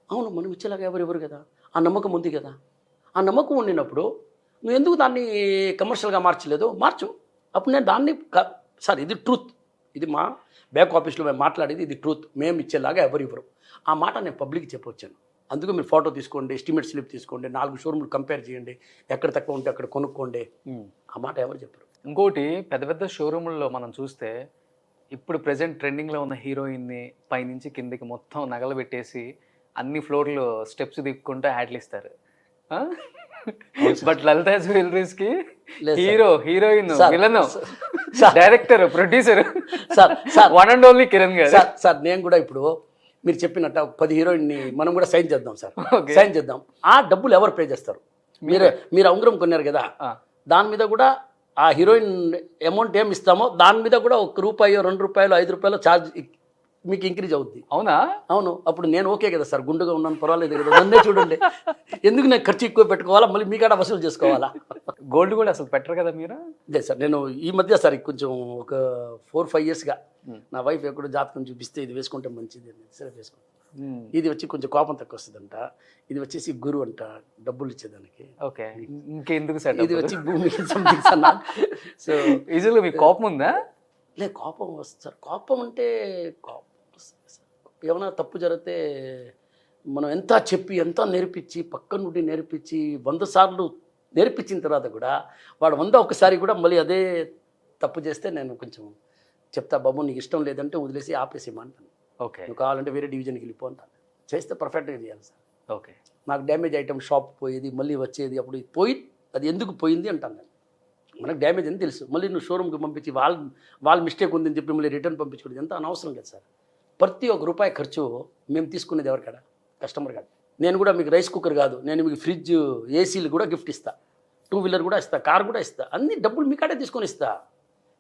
అవును, మనం ఇచ్చేలాగా ఎవరివ్వరు కదా, ఆ నమ్మకం ఉంది కదా. ఆ నమ్మకం ఉండినప్పుడు నువ్వు ఎందుకు దాన్ని కమర్షియల్గా మార్చలేదు? మార్చు. అప్పుడు నేను దాన్ని సార్ ఇది ట్రూత్, ఇది మా బ్యాక్ ఆఫీస్లో మేము మాట్లాడేది, ఇది ట్రూత్, మేము ఇచ్చేలాగా ఎవరివ్వరు. ఆ మాట నేను పబ్లిక్ చెప్పొచ్చాను. అందుకు మీరు ఫోటో తీసుకోండి, ఎస్టిమేట్ స్లిప్ తీసుకోండి, 4 షోరూమ్లు కంపేర్ చేయండి, ఎక్కడ తక్కువ ఉంటే అక్కడ కొనుక్కోండి. ఆ మాట ఎవరు చెప్పరు. ఇంకోటి పెద్ద పెద్ద షోరూముల్లో మనం చూస్తే ఇప్పుడు ప్రెసెంట్ ట్రెండింగ్లో ఉన్న హీరోయిన్ని పైనుంచి కిందికి మొత్తం నగలు పెట్టేసి అన్ని ఫ్లోర్లు స్టెప్స్ దిక్కుంటూ యాడ్లు ఇస్తారు. బట్ లలిత జ్యువెలరీస్ కి heroine, villain, director, producer sir sir one and only Kiran garu. Sir sir నేను కూడా ఇప్పుడు మీరు చెప్పినట్టు 10 హీరోయిన్ని మనం కూడా సైన్ చేద్దాం సార్. సైన్ చేద్దాం. ఆ డబ్బులు ఎవరు పే చేస్తారు? మీరు ఉంగరం కొన్నారు కదా, దాని మీద కూడా ఆ హీరోయిన్ అమౌంట్ ఏమి ఇస్తామో దాని మీద కూడా ₹1, ₹2, ₹5 ఛార్జ్ మీకు ఇంక్రీజ్ అవుద్ది. అవునా? అవును. అప్పుడు నేను ఓకే కదా సార్, గుండుగా ఉన్నాను పర్వాలేదు కదా, నన్నే చూడండి, ఎందుకు నేను ఖర్చు ఎక్కువ పెట్టుకోవాలా, మళ్ళీ మీకాడ వసూలు చేసుకోవాలా? గోల్డ్ కూడా అసలు పెట్టరు కదా మీరు? లేదు సార్, నేను ఈ మధ్య సార్ కొంచెం ఒక 4-5 yearsగా నా వైఫ్ ఎక్కడో జాతకం చూపిస్తే ఇది వేసుకుంటే మంచిది అని సరే వేసుకుంటాను. ఇది వచ్చి కొంచెం కోపం తక్కువ వస్తుందంట, ఇది వచ్చేసి గురు అంట, డబ్బులు ఇచ్చేదానికి. ఓకే, ఇంకెందుకు సార్? ఇది వచ్చి భూమి సంథింగ్ సార్. సో ఈజీలో మీకు కోపం ఉందా? లేదు, కోపం వస్తుంది సార్. కోపం అంటే కోపం ఏమైనా తప్పు జరిగితే మనం ఎంత చెప్పి ఎంత నేర్పించి పక్క నుండి నేర్పించి 100 సార్లు నేర్పించిన తర్వాత కూడా వాడు 101 కూడా మళ్ళీ అదే తప్పు చేస్తే నేను కొంచెం చెప్తా, బాబు నీకు ఇష్టం లేదంటే వదిలేసి ఆపేసేయమంటాను. ఓకే, నువ్వు కావాలంటే వేరే డివిజన్కి వెళ్ళిపో అంటాను. చేస్తే పర్ఫెక్ట్గా చేయాలి సార్. ఓకే, నాకు డ్యామేజ్ ఐటమ్ షాప్ పోయేది మళ్ళీ వచ్చేది, అప్పుడు పోయి అది ఎందుకు పోయింది అంటాను నేను. మనకు డ్యామేజ్ అని తెలుసు, మళ్ళీ నువ్వు షోరూమ్కి పంపించి వాళ్ళ మిస్టేక్ ఉందని చెప్పి మళ్ళీ రిటర్న్ పంపించుకోవడం ఎంత అనవసరం కదా సార్. ప్రతి ₹1 ఖర్చు మేము తీసుకునేది ఎవరికాడ? కస్టమర్ కాడ. నేను కూడా మీకు రైస్ కుక్కర్ కాదు, నేను మీకు ఫ్రిడ్జ్, ఏసీలు కూడా గిఫ్ట్ ఇస్తా, 2 వీలర్ కూడా ఇస్తా, కార్ కూడా ఇస్తా, అన్ని డబ్బులు మీ కాడే తీసుకొని ఇస్తా.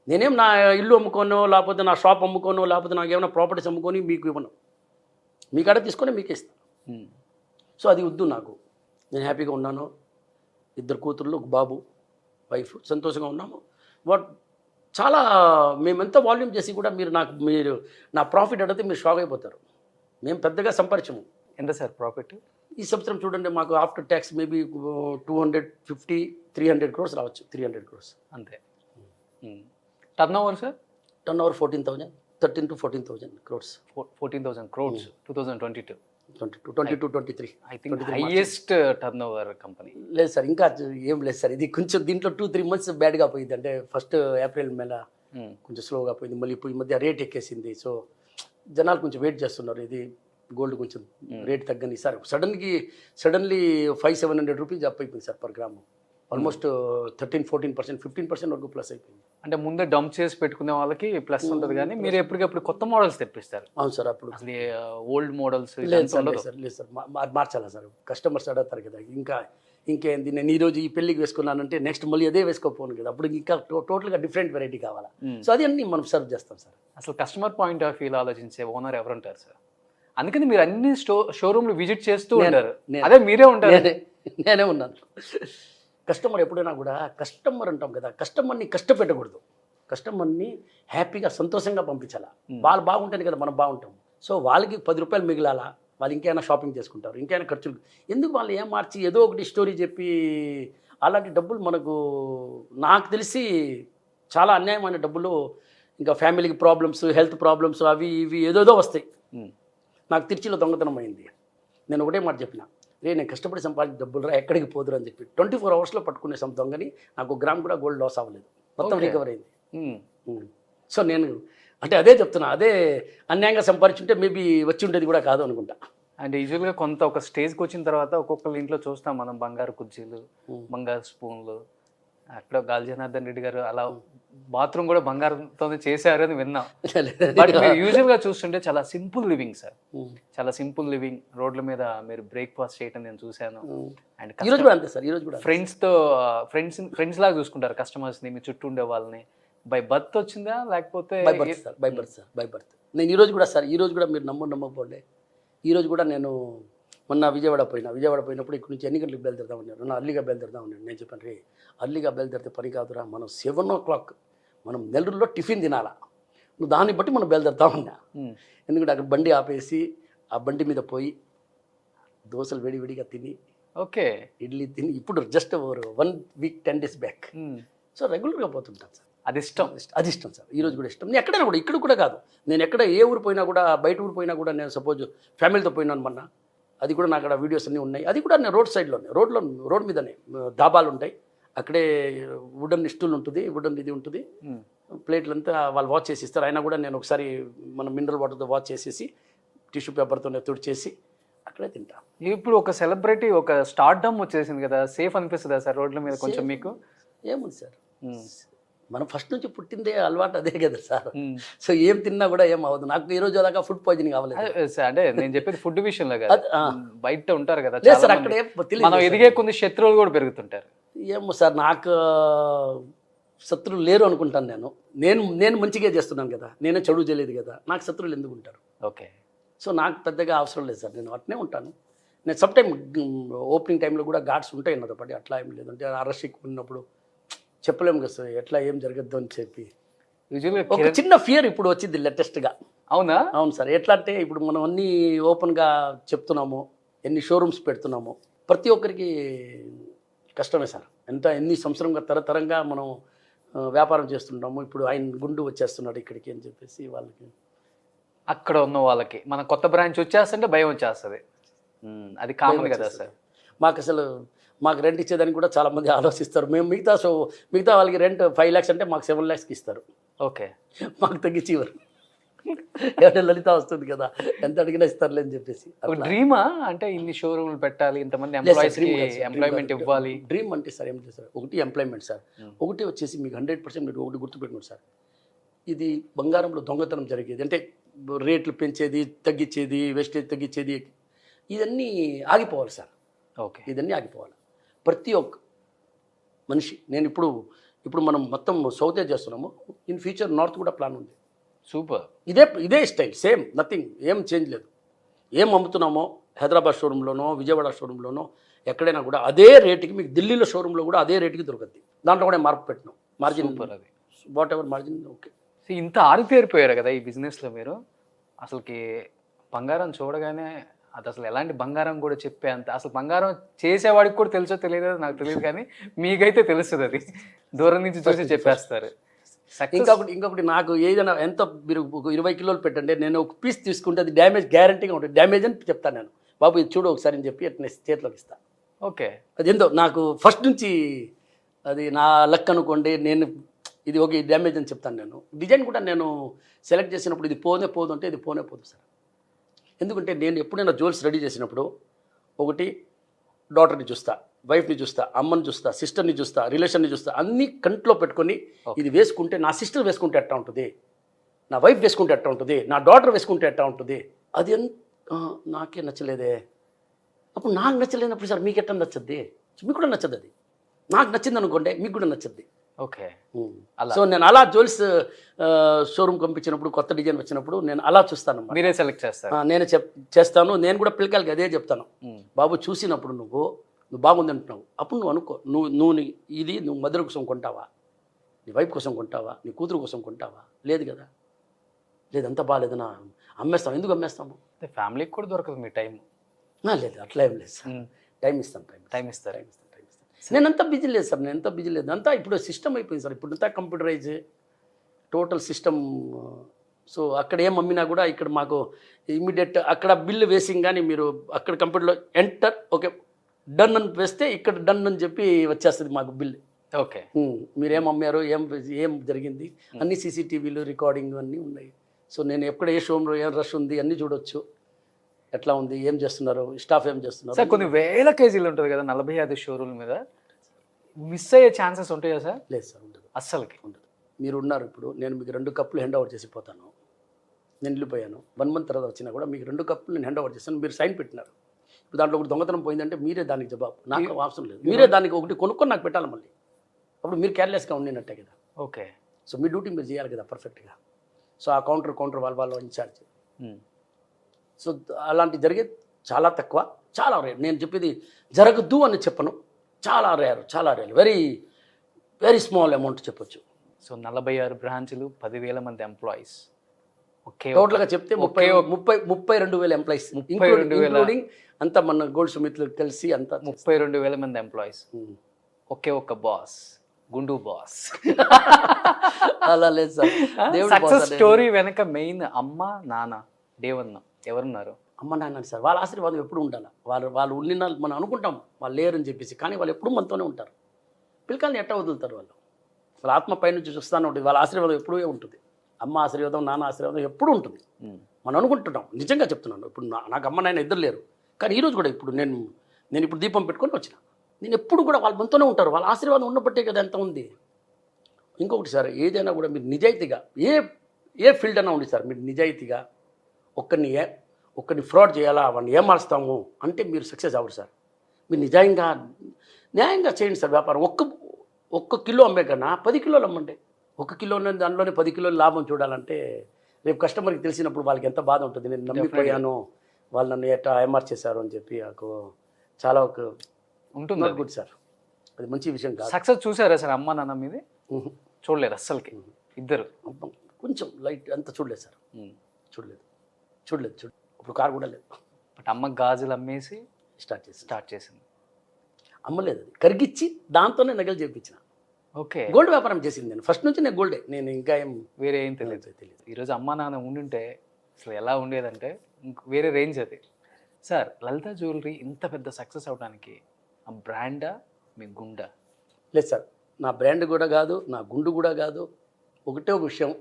నేనేం నా ఇల్లు అమ్ముకోనో లేకపోతే నా షాప్ అమ్ముకోనో లేకపోతే నాకు ఏమైనా ప్రాపర్టీస్ అమ్ముకొని మీకు ఇవ్వను, మీ కాడే తీసుకొని మీకే ఇస్తా. సో అది వద్దు నాకు. నేను హ్యాపీగా ఉన్నాను, 2 కూతుర్లు, ఒక బాబు, వైఫ్, సంతోషంగా ఉన్నాము. బట్ చాలా మేమెంత వాల్యూమ్ చేసి కూడా మీరు నా ప్రాఫిట్ అడిగితే మీరు షాక్ అయిపోతారు. మేము పెద్దగా సంపాదించము. ఎంత సార్ ప్రాఫిట్ ఈ సంవత్సరం చూడండి, మాకు ఆఫ్టర్ ట్యాక్స్ మేబీ 250-300 crores రావచ్చు. 300 crores అంతే. Turn over sir? Turn over 13,000 to 14,000 crores. 14,000 crores 2022, 22-23 I think highest turnover company. లేదు సార్, ఇంకా ఏం లేదు సార్. ఇది కొంచెం దీంట్లో 2-3 months బ్యాడ్గా పోయింది. అంటే ఫస్ట్ ఏప్రిల్ మేల కొంచెం స్లోగా పోయింది, మళ్ళీ ఇప్పుడు ఈ మధ్య రేట్ ఎక్కేసింది. సో జనాలు కొంచెం వెయిట్ చేస్తున్నారు, ఇది గోల్డ్ కొంచెం రేట్ తగ్గని సార్. సడన్లీ 500-700 రూపీస్ అప్ అయిపోయింది సార్ పర్ గ్రాము. ఆల్మోస్ట్ 13-14%, 15% వరకు ప్లస్ అయిపోయింది. అంటే ముందే డంప్ చేసి పెట్టుకునే వాళ్ళకి ప్లస్ ఉంటుంది, కానీ మీరు ఎప్పటికప్పుడు కొత్త మోడల్స్ తెప్పిస్తారు. అవును సార్. అప్పుడు అసలు ఓల్డ్ మోడల్స్ లేదు సార్, లేదు సార్, మార్చాలా సార్, కస్టమర్స్ అడుగుతారు కదా. ఇంకేంది, నేను ఈరోజు ఈ పెళ్ళికి వేసుకున్నానంటే నెక్స్ట్ మళ్ళీ అదే వేసుకోపోను కదా, అప్పుడు ఇంకా టోటల్గా డిఫరెంట్ వెరైటీ కావాలా. సో అది అన్ని మనం సర్వ్ చేస్తాం సార్. అసలు కస్టమర్ పాయింట్ ఆఫ్ వ్యూలో ఆలోచించే ఓనర్ ఎవరుంటారు సార్? అందుకని మీరు అన్ని షోరూమ్లు విజిట్ చేస్తూ ఉంటారు. అదే మీరే ఉంటారు. నేనే ఉన్నాను. కస్టమర్ ఎప్పుడైనా కూడా కస్టమర్ అంటాం కదా, కస్టమర్ని కష్టపెట్టకూడదు, కస్టమర్ని హ్యాపీగా సంతోషంగా పంపించాలా. వాళ్ళు బాగుంటేనే కదా మనం బాగుంటాం. సో వాళ్ళకి 10 రూపాయలు మిగిలాలా, వాళ్ళు ఇంకైనా షాపింగ్ చేసుకుంటారు, ఇంకైనా ఖర్చులు. ఎందుకు వాళ్ళు ఏం మార్చి ఏదో ఒకటి స్టోరీ చెప్పి అలాంటి డబ్బులు మనకు నాకు తెలిసి చాలా అన్యాయమైన డబ్బులు. ఇంకా ఫ్యామిలీకి ప్రాబ్లమ్స్, హెల్త్ ప్రాబ్లమ్స్, అవి ఇవి ఏదోదో వస్తాయి. నాకు తిరుచిలో దొంగతనం అయింది. నేను ఒకటే మాట చెప్పిన, నేను కష్టపడి సంపాదించిన డబ్బులు రా ఎక్కడికి పోదురు అని చెప్పి 24 అవర్స్లో పట్టుకునే దొంగని నాకు గ్రామ్ కూడా గోల్డ్ లాస్ అవ్వలేదు, మొత్తం రికవర్ అయింది. సో నేను అంటే అదే చెప్తున్నా, అదే అన్యాయంగా సంపాదించుంటే మేబీ వచ్చి ఉండేది కూడా కాదు అనుకుంటా. అండ్ యూజువల్గా కొంత ఒక స్టేజ్కి వచ్చిన తర్వాత ఒక్కొక్కరి ఇంట్లో చూస్తాం మనం బంగారు కుర్చీలు, బంగారు స్పూన్లు. అక్కడ గాలి జనార్దన్ రెడ్డి గారు అలా బాత్రూమ్ కూడా బంగారంతో చేశారు అని విన్నాం. బట్ మీరు యూజువల్గా చూస్తుంటే చాలా సింపుల్ లివింగ్ సార్, చాలా సింపుల్ లివింగ్. రోడ్ల మీద మీరు బ్రేక్ఫాస్ట్ చేయటం నేను చూశాను. అండ్ ఈరోజు కూడా అంతే సార్, ఈరోజు కూడా ఫ్రెండ్స్తో ఫ్రెండ్స్ లాగా చూసుకుంటారు కస్టమర్స్ని, మీ చుట్టూ ఉండే వాళ్ళని. బై బర్త్ వచ్చిందా లేకపోతే by birth sir? By birth sir, by birth. నేను ఈరోజు కూడా సార్, ఈరోజు కూడా మీరు నమ్మకపోలే, ఈరోజు కూడా నేను మొన్న విజయవాడ పోయినప్పుడు ఇక్కడ నుంచి ఎన్ని గంటలకు బయలుదేరుతా ఉన్నారు, నా అర్లీగా బయలుదేరుతా ఉన్నాను. నేను చెప్పాను, రే అర్లీగా బయలుదేరితే పని కాదురా, మనం 7 o'clock మనం నెల్లూరులో టిఫిన్ తినాలా, నువ్వు దాన్ని బట్టి మనం బయలుదేరుతా ఉన్నా. ఎందుకంటే అక్కడ బండి ఆపేసి ఆ బండి మీద పోయి దోశలు వేడివేడిగా తిని, ఓకే ఇడ్లీ తిని, ఇప్పుడు just 1 week 10 days back. So రెగ్యులర్గా పోతుంటాను సార్. అది ఇష్టం, అది ఇష్టం సార్. ఈరోజు కూడా ఇష్టం. నేను ఎక్కడైనా కూడా, ఇక్కడ కూడా కాదు, నేను ఎక్కడ ఏ ఊరు పోయినా కూడా, బయట ఊరు పోయినా కూడా, నేను సపోజ్ ఫ్యామిలీతో పోయినాను మొన్న, అది కూడా నాకు అక్కడ వీడియోస్ అన్నీ ఉన్నాయి. అది కూడా నేను రోడ్ సైడ్లోనే, రోడ్ మీదనే డాబాలు ఉంటాయి, అక్కడే వుడన్ స్టూల్ ఉంటుంది, వుడన్ ఇది ఉంటుంది, ప్లేట్లంతా వాళ్ళు వాష్ చేసి ఇస్తారు. అయినా కూడా నేను ఒకసారి మన మినరల్ వాటర్తో వాష్ చేసేసి టిష్యూ పేపర్తో తుడిచేసి అక్కడే తింటా. ఇప్పుడు ఒక సెలబ్రిటీ, ఒక స్టార్డమ్ వచ్చేసింది కదా, సేఫ్ అనిపిస్తుందా సార్ రోడ్ల మీద కొంచెం మీకు? ఏముంది సార్, మనం ఫస్ట్ నుంచి పుట్టిందే అలవాటు అదే కదా సార్. సో ఏం తిన్నా కూడా ఏం అవ్వదు. నాకు ఈ రోజు దాకా ఫుడ్ పాయిజనింగ్ అవ్వలేదు. అంటే నేను చెప్పేది ఫుడ్ విషయంలో కదా, బయట ఉంటారు కదా సార్, అక్కడ మనం ఎదిగే కొన్ని శత్రువులు కూడా పెరుగుతుంటారు. ఏమో సార్, నాకు శత్రువులు లేరు అనుకుంటాను. నేను మంచిగా చేస్తున్నాను కదా, నేనే చెడు చేయలేదు కదా, నాకు శత్రువులు ఎందుకు ఉంటారు? ఓకే. సో నాకు పెద్దగా అవసరం లేదు సార్, నేను అట్నే ఉంటాను. నేను సమ్ టైం ఓపెనింగ్ టైంలో కూడా గార్డ్స్ ఉంటాయి నాతో పాటు, అట్లా ఏం లేదు. అంటే అరెస్ట్ ఉన్నప్పుడు చెప్పలేము కదా సార్, ఎట్లా ఏం జరగద్దు అని చెప్పి. ఒక చిన్న ఫియర్ ఇప్పుడు వచ్చింది లేటెస్ట్గా. అవునా? అవును సార్. ఎట్లా అంటే ఇప్పుడు మనం అన్నీ ఓపెన్గా చెప్తున్నాము, ఎన్ని షోరూమ్స్ పెడుతున్నాము, ప్రతి ఒక్కరికి కష్టమే సార్. ఎన్ని సంవత్సరంగా తరతరంగా మనం వ్యాపారం చేస్తుంటాము. ఇప్పుడు ఆయన గుండు వచ్చేస్తున్నాడు ఇక్కడికి అని చెప్పేసి వాళ్ళకి, అక్కడ ఉన్న వాళ్ళకి మన కొత్త బ్రాంచ్ వచ్చేస్తుంటే భయం వచ్చేస్తుంది. అది కామన్ కదా సార్. మాకు రెంట్ ఇచ్చేదానికి కూడా చాలామంది ఆలోచిస్తారు. మేము మిగతా వాళ్ళకి రెంట్ 5 lakhs అంటే మాకు 7 lakhsకి ఇస్తారు. ఓకే. మాకు తగ్గించి ఇవ్వరు. ఏమంటే లలిత వస్తుంది కదా, ఎంత అడిగినా ఇస్తారులే అని చెప్పేసి. డ్రీమా అంటే ఇన్ని షోరూమ్లు పెట్టాలి, ఇంతమంది ఎంప్లాయ్మెంట్ ఇవ్వాలి. డ్రీమ్ అంటే సార్ ఏం చేస్తారు, ఒకటి ఎంప్లాయ్మెంట్ సార్, ఒకటి వచ్చేసి మీకు 100% మీరు ఒకటి గుర్తుపెట్టుకోండి సార్, ఇది బంగారంలో దొంగతనం జరిగేది అంటే రేట్లు పెంచేది, తగ్గించేది, వేస్టేజ్ తగ్గించేది, ఇదన్నీ ఆగిపోవాలి సార్. ఓకే, ఇదన్నీ ఆగిపోవాలి. ప్రతి ఒక్క మనిషి, నేను ఇప్పుడు మనం మొత్తం సౌతే చేస్తున్నాము, ఇన్ ఫ్యూచర్ నార్త్ కూడా ప్లాన్ ఉంది. సూపర్. ఇదే స్టైల్, సేమ్, నథింగ్, ఏం చేంజ్ లేదు. ఏం అమ్ముతున్నామో హైదరాబాద్ షోరూంలోనో, విజయవాడ షోరూంలోనో, ఎక్కడైనా కూడా అదే రేటుకి మీకు ఢిల్లీలో షోరూంలో కూడా అదే రేటుకి దొరుకుద్ది. దాంట్లో కూడా మార్పు పెట్టినాం, మార్జిన్, అది వాట్ ఎవర్ మార్జిన్. ఓకే. ఇంత ఆరితేరిపోయారు కదా ఈ బిజినెస్లో మీరు, అసలుకి బంగారం చూడగానే అది అసలు ఎలాంటి బంగారం కూడా చెప్పే అంత, అసలు బంగారం చేసేవాడికి కూడా తెలుసో తెలియదో నాకు తెలియదు, కానీ మీకైతే తెలుస్తుంది, అది దూరం నుంచి చూసి చెప్పేస్తారు. ఇంకొకటి నాకు ఏదైనా ఎంత మీరు 20 కిలోలు పెట్టండి, నేను ఒక పీస్ తీసుకుంటే అది డ్యామేజ్ గ్యారంటీగా ఉంటుంది. డ్యామేజ్ అని చెప్తాను నేను, బాబు ఇది చూడు ఒకసారి అని చెప్పి అట్లా చేతిలోకి ఇస్తాను. ఓకే. అది ఏందో నాకు ఫస్ట్ నుంచి అది నా లక్ అనుకోండి. నేను ఇది ఒక డ్యామేజ్ అని చెప్తాను. నేను డిజైన్ కూడా నేను సెలెక్ట్ చేసినప్పుడు ఇది పోదు అంటే ఇది పోదు సార్. ఎందుకంటే నేను ఎప్పుడైనా జ్యువెల్స్ రెడీ చేసినప్పుడు ఒకటి డాటర్ని చూస్తా, వైఫ్ని చూస్తా, అమ్మని చూస్తా, సిస్టర్ని చూస్తా, రిలేషన్ని చూస్తా, అన్నీ కంట్లో పెట్టుకొని ఇది వేసుకుంటే నా సిస్టర్ వేసుకుంటే ఎట్టా ఉంటుంది, నా వైఫ్ వేసుకుంటే ఎట్టా ఉంటుంది, నా డాటర్ వేసుకుంటే ఎట్టా ఉంటుంది, అది నాకే నచ్చలేదే. అప్పుడు నాకు నచ్చలేనప్పుడు సార్ మీకు ఎట్టా నచ్చద్ది, మీకు కూడా నచ్చదు. అది నాకు నచ్చింది అనుకోండి, మీకు కూడా నచ్చద్ది. ఓకే. సో నేను అలా జ్యువెల్స్ షోరూమ్ పంపించినప్పుడు, కొత్త డిజైన్ వచ్చినప్పుడు నేను అలా చూస్తాను. మీరే సెలెక్ట్ చేస్తారు? నేను చేస్తాను. నేను కూడా పిల్లకాయలకి అదే చెప్తాను, బాబు చూసినప్పుడు నువ్వు నువ్వు బాగుంది అంటున్నావు, అప్పుడు నువ్వు అనుకో, నువ్వు ఇది నువ్వు మదర్ కోసం కొంటావా, నీ వైఫ్ కోసం కొంటావా, నీ కూతురు కోసం కొంటావా? లేదు కదా. లేదు అంత బాగాలేదన్నా అమ్మేస్తాం. ఎందుకు అమ్మేస్తాము? ఫ్యామిలీకి కూడా దొరకదు మీ టైం. లేదు అట్లా ఏం లేదు సార్. టైం ఇస్తాం. టైం ఇస్తారు. నేను అంతా బిజీ లేదు సార్, నేను ఎంత బిజీ లేదు. అంతా ఇప్పుడు సిస్టమ్ అయిపోయింది సార్, ఇప్పుడు అంతా కంప్యూటరైజ్ టోటల్ సిస్టమ్. సో అక్కడ ఏం అమ్మినా కూడా ఇక్కడ మాకు ఇమీడియట్ అక్కడ బిల్లు వేసింగ్ కానీ మీరు అక్కడ కంప్యూటర్లో ఎంటర్ ఓకే డన్ అని వేస్తే ఇక్కడ డన్ అని చెప్పి వచ్చేస్తుంది మాకు బిల్. ఓకే, మీరేం అమ్మారు, ఏం జరిగింది, అన్ని సీసీటీవీలు రికార్డింగ్ అన్నీ ఉన్నాయి. సో నేను ఎక్కడ ఏ షోలో ఏం రష్ ఉంది అన్నీ చూడొచ్చు, ఎట్లా ఉంది, ఏం చేస్తున్నారు, స్టాఫ్ ఏం చేస్తున్నారు. సార్ కొన్ని వేల కేజీలు ఉంటుంది కదా 45 షోరూమ్ మీద, మిస్ అయ్యే ఛాన్సెస్ ఉంటాయా సార్? లేదు సార్, ఉండదు, అస్సలకి ఉండదు. మీరు ఉన్నారు ఇప్పుడు, నేను మీకు 2 కప్పులు హ్యాండ్ ఓవర్ చేసిపోతాను. నేను వెళ్ళిపోయాను, 1 మంత్ తర్వాత వచ్చినా కూడా మీకు 2 కప్పులు నేను హ్యాండ్ ఓవర్ చేస్తాను. మీరు సైన్ పెట్టినారు, ఇప్పుడు దాంట్లో ఒకటి దొంగతనం పోయిందంటే మీరే దానికి జవాబు, నాకు అవసరం లేదు. మీరే దానికి ఒకటి కొనుక్కొని నాకు పెట్టాలి మళ్ళీ, అప్పుడు మీరు కేర్లెస్గా ఉండినట్టే కదా. ఓకే, సో మీ డ్యూటీ మీరు చేయాలి కదా పర్ఫెక్ట్గా. సో ఆ కౌంటర్ వాళ్ళ ఇన్ఛార్జ్. సో అలాంటి జరిగే చాలా తక్కువ, చాలా రేర్. నేను చెప్పేది జరగద్దు అని చెప్పను, చాలా rare, very very small amount చెప్పొచ్చు. సో 46 బ్రాంచ్లు, 10,000 మంది ఎంప్లాయీస్, ఓకే టోటల్గా చెప్తే 32,000 ఎంప్లాయీస్, ఇంక్లూడింగ్ అంతా మన గోల్డ్ సుమిత్లు కలిసి అంతా 32,000 మంది ఎంప్లాయీస్, ఒకే ఒక్క బాస్, గుండు బాస్. అలా లేదు సార్. సక్సెస్ స్టోరీ వెనక మెయిన్ అమ్మ నాన్న దేవన్న ఎవరున్నారు? అమ్మ నాన్న సార్, వాళ్ళ ఆశీర్వాదం ఎప్పుడు ఉండాలి. వాళ్ళు ఉండిన మనం అనుకుంటాం వాళ్ళు లేరని చెప్పేసి, కానీ వాళ్ళు ఎప్పుడు మనతోనే ఉంటారు. పిల్లకాయని ఎట్లా వదులుతారు వాళ్ళు? వాళ్ళ ఆత్మ పై నుంచి చూస్తానే ఉంటుంది, వాళ్ళ ఆశీర్వాదం ఎప్పుడూ ఉంటుంది. అమ్మ ఆశీర్వాదం, నాన్న ఆశీర్వాదం ఎప్పుడు ఉంటుంది. మనం అనుకుంటున్నాం, నిజంగా చెప్తున్నాను. ఇప్పుడు నాకు అమ్మ నాయన ఇద్దరు లేరు, కానీ ఈరోజు కూడా ఇప్పుడు నేను ఇప్పుడు దీపం పెట్టుకొని వచ్చిన, నేను ఎప్పుడు కూడా వాళ్ళ మనతోనే ఉంటారు. వాళ్ళ ఆశీర్వాదం ఉన్నబట్టే కదా ఎంత ఉంది. ఇంకొకటి సార్, ఏదైనా కూడా మీరు నిజాయితీగా ఏ ఫీల్డ్ అయినా ఉంది సార్, మీరు నిజాయితీగా ఒక్కరిని ఫ్రాడ్ చేయాలా, వాడిని ఏమారుస్తాము అంటే మీరు సక్సెస్ అవ్వరు సార్. మీరు న్యాయంగా చేయండి సార్ వ్యాపారం. ఒక్క కిలో అమ్మే కన్నా 10 కిలోలు అమ్మండి. 1 కిలో దానిలోనే 10 కిలోలు లాభం చూడాలంటే రేపు కస్టమర్కి తెలిసినప్పుడు వాళ్ళకి ఎంత బాధ ఉంటుంది. నేను నమ్మిపోయాను, వాళ్ళు నన్ను ఎట్లా ఏమార్ చేశారు అని చెప్పి నాకు చాలా ఉంటుంది. గుడ్ సార్, అది మంచి విషయం కాదు. సక్సెస్ చూసారా సార్ అమ్మ నాన్న మీది? చూడలేరు అస్సలకి, ఇద్దరు కొంచెం లైట్ అంత చూడలేదు సార్, చూడలేదు. ఇప్పుడు కారు కూడా లేదు. బట్ అమ్మ గాజులు అమ్మేసి స్టార్ట్ చేసింది. అమ్మలేదు, అది కరిగిచ్చి దాంతోనే నగలు చేయించిన. ఓకే, గోల్డ్ వ్యాపారం చేసింది నేను ఫస్ట్ నుంచి. నేను గోల్డే, నేను ఇంకా వేరే ఏం తెలియదు. ఈరోజు అమ్మ నాన్న ఉండుంటే అసలు ఎలా ఉండేదంటే వేరే రేంజ్ అది. సార్ లలిత జ్యువెలరీ ఇంత పెద్ద సక్సెస్ అవడానికి ఆ బ్రాండా మీ గుండా? లేదు సార్, నా బ్రాండ్ కూడా కాదు, నా గుండు కూడా కాదు. ఒకటే ఒక విషయం,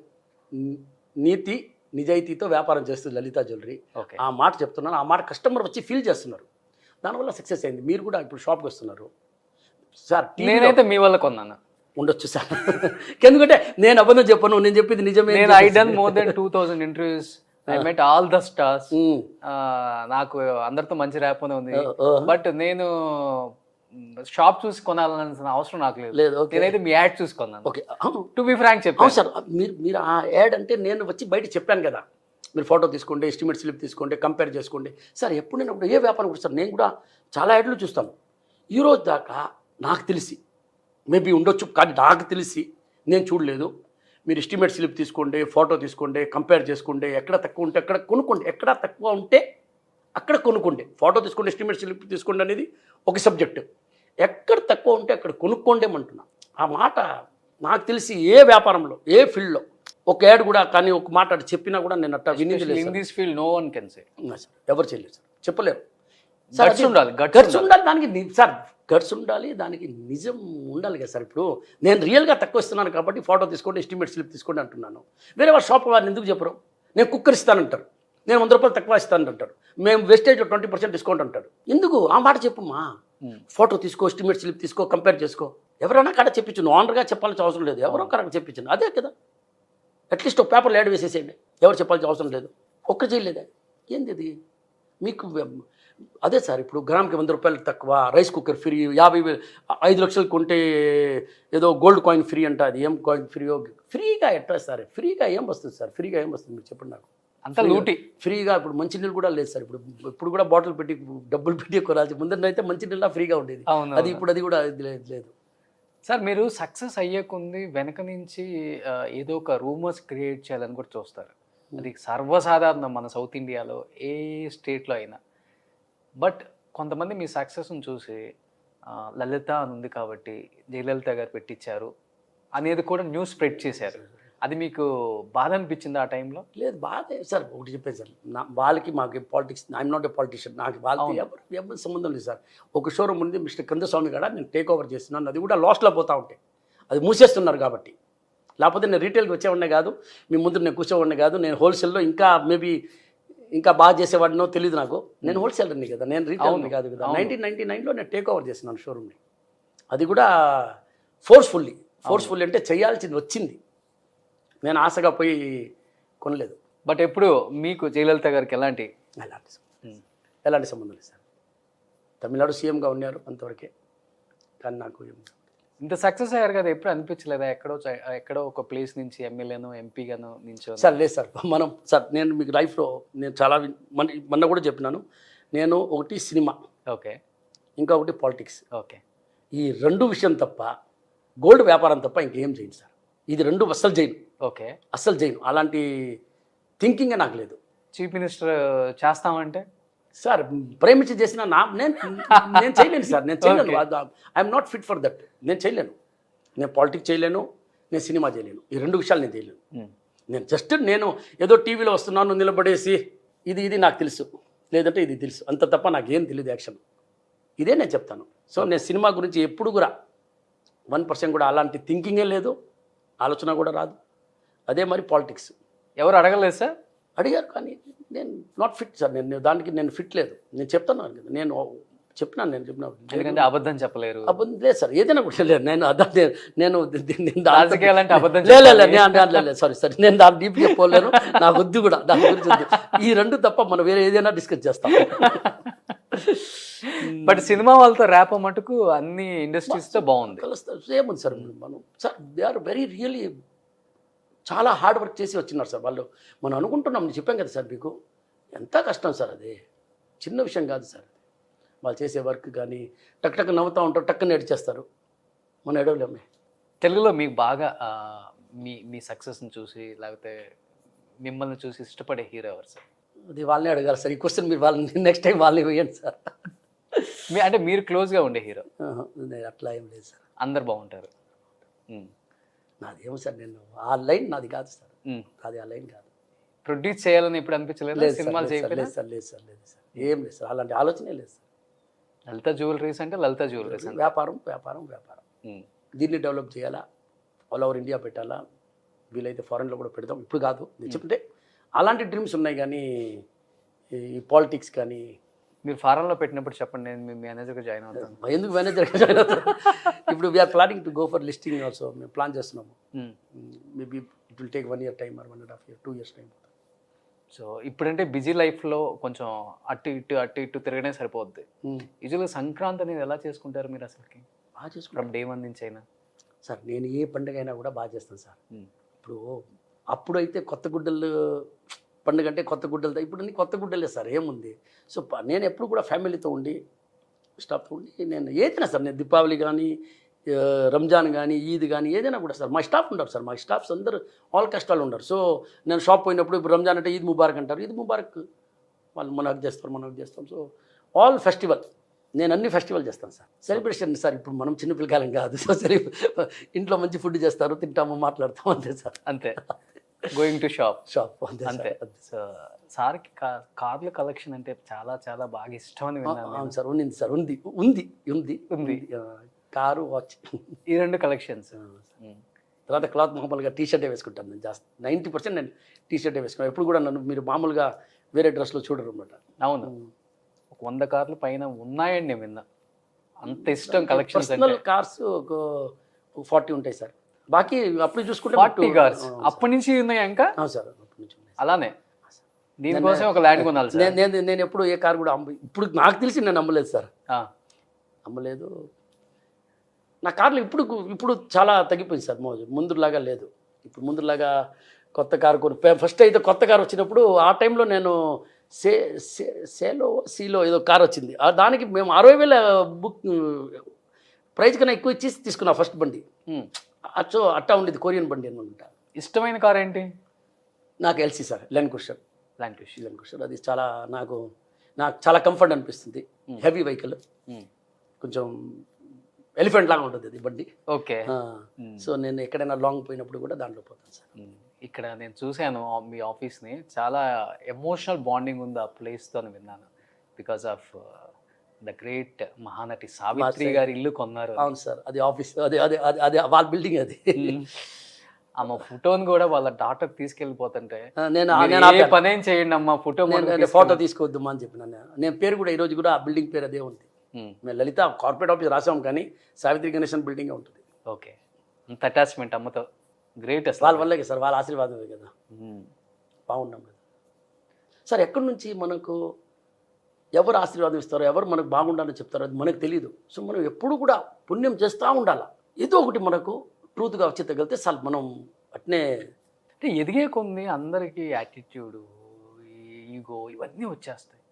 నీతి నిజాయితీతో వ్యాపారం చేస్తుంది లలిత జ్యువెలరీ. ఆ మాట చెప్తున్నాను, ఆ మాట కస్టమర్ వచ్చి ఫీల్ చేస్తున్నారు, దానివల్ల సక్సెస్ అయింది. మీరు కూడా ఇప్పుడు షాప్కి వస్తున్నారు సార్. నేనైతే మీ వల్ల కొన్నాను. ఉండొచ్చు సార్, ఎందుకంటే నేను అబద్ధం చెప్పను, నేను చెప్పింది నిజమే. I done more than 2000 interviews, I met all the stars. నాకు అందరితో మంచి ర్యాప్ ఉంది. బట్ నేను షాప్ చూసి కొనాలన్న అవసరం నాకు లేదు. నేనైతే మీ యాడ్ చూసి కొన్నాను. ఓకే, టు బి ఫ్రాంక్ చెప్పాను సార్. మీరు ఆ యాడ్ అంటే నేను వచ్చి బయట చెప్పాను కదా, మీరు ఫోటో తీసుకోండి, ఎస్టిమేట్ స్లిప్ తీసుకోండి, కంపేర్ చేసుకోండి సార్. ఎప్పుడు నేను ఏ వ్యాపారం కూడా సార్, నేను కూడా చాలా యాడ్లు చూస్తాను. ఈరోజు దాకా నాకు తెలిసి మేబీ ఉండొచ్చు, కానీ నాకు తెలిసి నేను చూడలేదు. మీరు ఎస్టిమేట్ స్లిప్ తీసుకోండి, ఫోటో తీసుకోండి, కంపేర్ చేసుకోండి, ఎక్కడ తక్కువ ఉంటే అక్కడ కొనుక్కోండి, ఎక్కడ తక్కువ ఉంటే అక్కడ కొనుక్కోండి. ఫోటో తీసుకోండి, ఎస్టిమేట్ స్లిప్ తీసుకోండి అనేది ఒక సబ్జెక్టు. ఎక్కడ తక్కువ ఉంటే అక్కడ కొనుక్కోండేమంటున్నా. ఆ మాట నాకు తెలిసి ఏ వ్యాపారంలో, ఏ ఫీల్డ్లో ఒక యాడ్ కూడా కానీ ఒక మాట అటు చెప్పినా కూడా నేను అట్లా వినింది లేదు. In this field no one can say. ఎవరు చేయలేరు సార్, చెప్పలేరు. గట్స్ ఉండాలి, గట్స్ ఉండాలి దానికి సార్, గట్స్ ఉండాలి దానికి, నిజం ఉండాలి కదా సార్. ఇప్పుడు నేను రియల్గా తక్కువ ఇస్తున్నాను కాబట్టి ఫోటో తీసుకోండి, ఎస్టిమేట్ స్లిప్ తీసుకోండి అంటున్నాను. వేరే వాళ్ళ షాప్ వారిని ఎందుకు చెప్పరు? నేను కుక్కర్ ఇస్తానంటారు, నేను 100 రూపాయలు తక్కువ ఇస్తానంటారు, మేము వెస్టేజ్లో 20% డిస్కౌంట్ అంటారు. ఎందుకు ఆ మాట చెప్పుమా? ఫోటో తీసుకో, ఎస్టిమేట్ స్లిప్ తీసుకో, కంపేర్ చేసుకో. ఎవరైనా కాడ చెప్పించు, ఓనర్గా చెప్పాల్సిన అవసరం లేదు, ఎవరో కరెక్ట్ చెప్పించు. అదే కదా, అట్లీస్ట్ ఒక పేపర్లో యాడ్ వేసేసేయండి, ఎవరు చెప్పాల్సిన అవసరం లేదు. ఒక్కరు చేయలేదా? ఏంది అది మీకు? అదే సార్, ఇప్పుడు గ్రామ్కి 100 రూపాయలు తక్కువ, రైస్ కుక్కర్ ఫ్రీ, 5 లక్షలు కొంటే ఏదో గోల్డ్ కాయిన్ ఫ్రీ అంట. అది ఏం కాయిన్ ఫ్రీగా ఎట్లా సార్? ఫ్రీగా ఏం వస్తుంది సార్? ఫ్రీగా ఏం వస్తుంది మీరు చెప్పండి నాకు. అంతా లూటి. ఫ్రీగా ఇప్పుడు మంచినీళ్ళు కూడా లేదు సార్. ఇప్పుడు కూడా బాటిల్ పెట్టి డబ్బులు పెట్టి కొనాల్సి. ముందరైతే మంచినీళ్ళ ఫ్రీగా ఉండేది. అవును, అది ఇప్పుడు అది కూడా లేదు. సార్ మీరు సక్సెస్ అయ్యే కొంది వెనక నుంచి ఏదో ఒక రూమర్స్ క్రియేట్ చేయాలని కూడా చూస్తారు. అది సర్వసాధారణం మన సౌత్ ఇండియాలో ఏ స్టేట్లో అయినా. బట్ కొంతమంది మీ సక్సెస్ని చూసి లలిత అని ఉంది కాబట్టి జయలలిత గారు పెట్టించారు అనేది కూడా న్యూస్ స్ప్రెడ్ చేశారు. అది మీకు బాధ అనిపించింది ఆ టైంలో? లేదు, బాధే సార్. ఒకటి చెప్పేది సార్, వాళ్ళకి మాకు politics, I'm not a politician. నాకు వాళ్ళకి ఎవరు సంబంధం లేదు సార్. ఒక షోరూమ్ ఉంది మిస్టర్ కందస్వామి కూడా, నేను టేక్ ఓవర్ చేస్తున్నాను. అది కూడా లాస్ట్లో పోతూ ఉంటాయి, అది మూసేస్తున్నారు కాబట్టి. లేకపోతే నేను రీటైల్కి వచ్చేవాడినే కాదు, మీ ముందు నేను కూర్చోవాడినే కాదు. నేను హోల్సేల్లో ఇంకా బాగా చేసేవాడినో తెలియదు నాకు. నేను హోల్సేలర్ని కదా, నేను రీటైల్ని కాదు కదా. 1999లో నేను టేక్ ఓవర్ చేస్తున్నాను షోరూమ్ని. అది కూడా ఫోర్స్ఫుల్లీ అంటే చేయాల్సింది వచ్చింది. నేను ఆశగా పోయి కొనలేదు. బట్ ఎప్పుడు మీకు జయలలిత గారికి ఎలాంటి సంబంధం లేదు సార్. తమిళనాడు సీఎంగా ఉన్నారు అంతవరకే, కానీ నాకు ఇంత సక్సెస్ అయ్యారు కదా, ఎప్పుడు అనిపించలేదా ఎక్కడో ఒక ప్లేస్ నుంచి ఎమ్మెల్యేనో ఎంపీగానో నించో? సార్ లేదు సార్. నేను మీకు లైఫ్లో నేను చాలా మొన్న కూడా చెప్పినాను. నేను ఒకటి సినిమా, ఓకే, ఇంకొకటి పాలిటిక్స్. ఓకే, ఈ రెండు విషయం తప్ప, గోల్డ్ వ్యాపారం తప్ప ఇంకేం చేయను సార్. ఇది రెండు అస్సలు చేయను. ఓకే, అస్సలు చేయను. అలాంటి థింకింగే నాకు లేదు. చీఫ్ మినిస్టర్ చేస్తామంటే సార్ ప్రేమించి చేసిన నేను చేయలేను సార్. నేను చేయలేను. I'm not fit for that. నేను చేయలేను. నేను పాలిటిక్స్ చేయలేను, నేను సినిమా చేయలేను. ఈ రెండు విషయాలు నేను చేయలేను. నేను ఏదో టీవీలో వస్తున్నాను నిలబడేసి ఇది నాకు తెలుసు, లేదంటే ఇది తెలుసు, అంత తప్ప నాకేం తెలియదు యాక్షన్. ఇదే నేను చెప్తాను. సో నేను సినిమా గురించి ఎప్పుడు కూడా 1% కూడా అలాంటి థింకింగే లేదు, ఆలోచన కూడా రాదు. అదే మరి పాలిటిక్స్. ఎవరు అడగలేదు సార్? అడిగారు, కానీ నేను నాట్ ఫిట్ సార్. దానికి నేను ఫిట్ లేదు. నేను చెప్తున్నాను కదా, నేను చెప్పినాను. ఎందుకంటే అబద్ధం చెప్పలేరు. అబద్ధం లేదు సార్, ఏదైనా కూడా లేదు. నేను రాజకీయాలంటే అబద్ధం లేదు. సారీ, నేను దాని డీప్గా పోలేను. నాకు వద్దు కూడా, దాని గురించి వద్దు. ఈ రెండు తప్ప మనం వేరే ఏదైనా డిస్కస్ చేస్తాం. బట్ సినిమా వాళ్ళతో ర్యాప్ మటుకు అన్ని ఇండస్ట్రీస్తో బాగుంది. ఏముంది sir, sir they are very really చాలా హార్డ్ వర్క్ చేసి వచ్చినారు సార్ వాళ్ళు. మనం అనుకుంటున్నాం, నేను చెప్పాను కదా సార్ మీకు, ఎంత కష్టం సార్. అది చిన్న విషయం కాదు సార్. వాళ్ళు చేసే వర్క్ కానీ టక్ నవ్వుతూ ఉంటారు, టక్కుని ఏడ్చేస్తారు. మనం ఏడవలేమే. తెలుగులో మీకు బాగా మీ సక్సెస్ని చూసి లేకపోతే మిమ్మల్ని చూసి ఇష్టపడే హీరో ఎవరు సార్? అది వాళ్ళని అడగాలి సార్. ఈ క్వశ్చన్ మీరు వాళ్ళని నెక్స్ట్ టైం వాళ్ళని వేయండి సార్. అంటే మీరు క్లోజ్గా ఉండే హీరో? అట్లా ఏం లేదు సార్, అందరు బాగుంటారు. నాదేమో సార్, నేను ఆ లైన్ నాది కాదు సార్. అది ఆ లైన్ కాదు. ప్రొడ్యూస్ చేయాలని ఎప్పుడు అనిపించలేదు? సినిమాలు చేయలేదు సార్. లేదు సార్. ఏం లేదు సార్, అలాంటి ఆలోచనే లేదు సార్. లలిత జ్యువెలరీస్ అంటే లలిత జ్యువెలరీస్ అంటే వ్యాపారం. దీన్ని డెవలప్ చేయాలా, ఆల్ ఓవర్ ఇండియా పెట్టాలా, వీలైతే ఫారెన్లో కూడా పెడదాం. ఇప్పుడు కాదు, నేను చెప్తే అలాంటి డ్రీమ్స్ ఉన్నాయి. కానీ ఈ పాలిటిక్స్ కానీ. మీరు ఫారెన్లో పెట్టినప్పుడు చెప్పండి, నేను మీ మేనేజర్గా జాయిన్ అవుతాను. ఎందుకు మేనేజర్గా జాయిన్ అవుతాను? ఇప్పుడు we are planning to go for listing also. మేము ప్లాన్ చేస్తున్నాము. Maybe it will take 1 year time or 1.5 year 2 years time. So ఇప్పుడంటే బిజీ లైఫ్లో కొంచెం అటు ఇటు తిరగనే సరిపోద్ది. యూజువల్గా సంక్రాంతి అనేది ఎలా చేసుకుంటారు మీరు అసలుకి? బాగా చేసుకుంటాం. డే 1 నుంచి అయినా సార్, నేను ఏ పండుగ అయినా కూడా బాగా చేస్తాను సార్. అప్పుడైతే కొత్త గుడ్డలు పండుగ అంటే కొత్త గుడ్డలు, ఇప్పుడు అన్ని కొత్త గుడ్డలే సార్. ఏముంది? సో నేను ఎప్పుడు కూడా ఫ్యామిలీతో ఉండి స్టాఫ్తో ఉండి నేను ఏదైనా సార్, నేను దీపావళి కానీ రంజాన్ కానీ ఈద్ కానీ ఏదైనా కూడా సార్ మా స్టాఫ్ ఉంటారు సార్. మా స్టాఫ్స్ అందరూ ఆల్ కష్టాలు ఉండరు. సో నేను షాప్ పోయినప్పుడు ఇప్పుడు రంజాన్ అంటే ఈద్ ముబారక్ అంటారు, ఈద్ ముబారక్ వాళ్ళు మనం చేస్తాం. సో ఆల్ ఫెస్టివల్, నేను అన్ని ఫెస్టివల్ చేస్తాను సార్. Celebration sir. ఇప్పుడు మనం చిన్నపిల్లకాలం కాదు. సో ఇంట్లో మంచి ఫుడ్ చేస్తారు, తింటాము, మాట్లాడతాము, అంతే సార్. అంతే. గోయింగ్ టు షాప్ అంతే. సో సార్కి కార్ల కలెక్షన్ అంటే చాలా చాలా బాగా ఇష్టం అని విన్నాను. అవును సార్, ఉంది సార్. ఉంది కారు, వాచ్, ఈ 2 కలెక్షన్స్. తర్వాత క్లాత్ మామూలుగా టీషర్టే వేసుకుంటాను నేను జాస్తి. 90% నేను టీషర్టే వేసుకున్నాను. ఎప్పుడు కూడా నన్ను మీరు మామూలుగా వేరే డ్రెస్లో చూడరు అన్నమాట. అవును, 100 కార్లు పైన ఉన్నాయండి నేను విన్నా. అంత ఇష్టం కలెక్షన్స్. పర్సనల్ కార్స్ ఒక 40 ఉంటాయి సార్. బాకీ అప్పుడు చూసుకుంటే 40 కార్స్ అప్పటి నుంచి ఉన్నాయి ఇంకా? సార్, అప్పటి నుంచి ఉన్నాయి. అలానే దీనికోసం ఒక ల్యాండ్ కొనాలి సార్. నేను ఎప్పుడు ఏ కార్ కూడా ఇప్పుడు నాకు తెలిసి నేను అమ్మలేదు సార్. అమ్మలేదు. నా కార్లు ఇప్పుడు చాలా తగ్గిపోయింది సార్. ముందులాగా లేదు. ఇప్పుడు ముందులాగా కొత్త కారు ఫస్ట్ అయితే కొత్త కారు వచ్చినప్పుడు ఆ టైంలో నేను సీలో ఏదో కారు వచ్చింది దానికి మేము 60,000 బుక్ ప్రైజ్ కన్నా ఎక్కువ ఇచ్చేసి తీసుకున్నా ఫస్ట్ బండి. సో అట్టా ఉండేది కొరియన్ బండి అనమాట. ఇష్టమైన కార్ ఏంటి? నాకు ఎల్సీ సార్, లెన్కుషర్. లాంటివి. అది చాలా నాకు చాలా కంఫర్ట్ అనిపిస్తుంది. హెవీ వెహికల్, కొంచెం ఎలిఫెంట్ లాగా ఉంటుంది అది బండి. ఓకే. సో నేను ఎక్కడైనా లాంగ్ పోయినప్పుడు కూడా దాంట్లో పోతాను సార్. ఇక్కడ నేను చూశాను మీ ఆఫీస్ని, చాలా ఎమోషనల్ బాండింగ్ ఉంది ఆ ప్లేస్తో అని విన్నాను. Because of the great Mahanati Savitri గారి ఇల్లు కొన్నారు. అవును సార్, అది ఆఫీస్, అది వాళ్ళ బిల్డింగ్ అది. ఆమె ఫోటోని కూడా వాళ్ళ డాటర్ తీసుకెళ్ళిపోతుంటే నేను పనేం చేయండి అమ్మా ఫోటో తీసుకోవద్దు అని చెప్పిన. నేను పేరు కూడా ఈరోజు కూడా ఆ బిల్డింగ్ పేరు అదే ఉంది. మేము లలిత కార్పొరేట్ ఆఫీస్ రాసాం కానీ సావిత్రి గణేశన్ బిల్డింగే ఉంటుంది. ఓకే. అంత అటాచ్మెంట్ అమ్మతో. గ్రేట్ అసలు. వాళ్ళ వల్లే సార్, వాళ్ళ ఆశీర్వాదమే కదా. బాగున్నాం కదా సార్. ఎక్కడి నుంచి మనకు ఎవరు ఆశీర్వాదం ఇస్తారో, ఎవరు మనకు బాగుండాలని చెప్తారో అది మనకు తెలియదు. సో మనం ఎప్పుడు కూడా పుణ్యం చేస్తూ ఉండాలి. ఏదో ఒకటి మనకు ట్రూత్గా వచ్చి తగిలితే సార్ మనం అట్నే. అంటే ఎదిగే కొన్ని అందరికీ యాటిట్యూడ్, ఈగో ఇవన్నీ వచ్చేస్తాయి.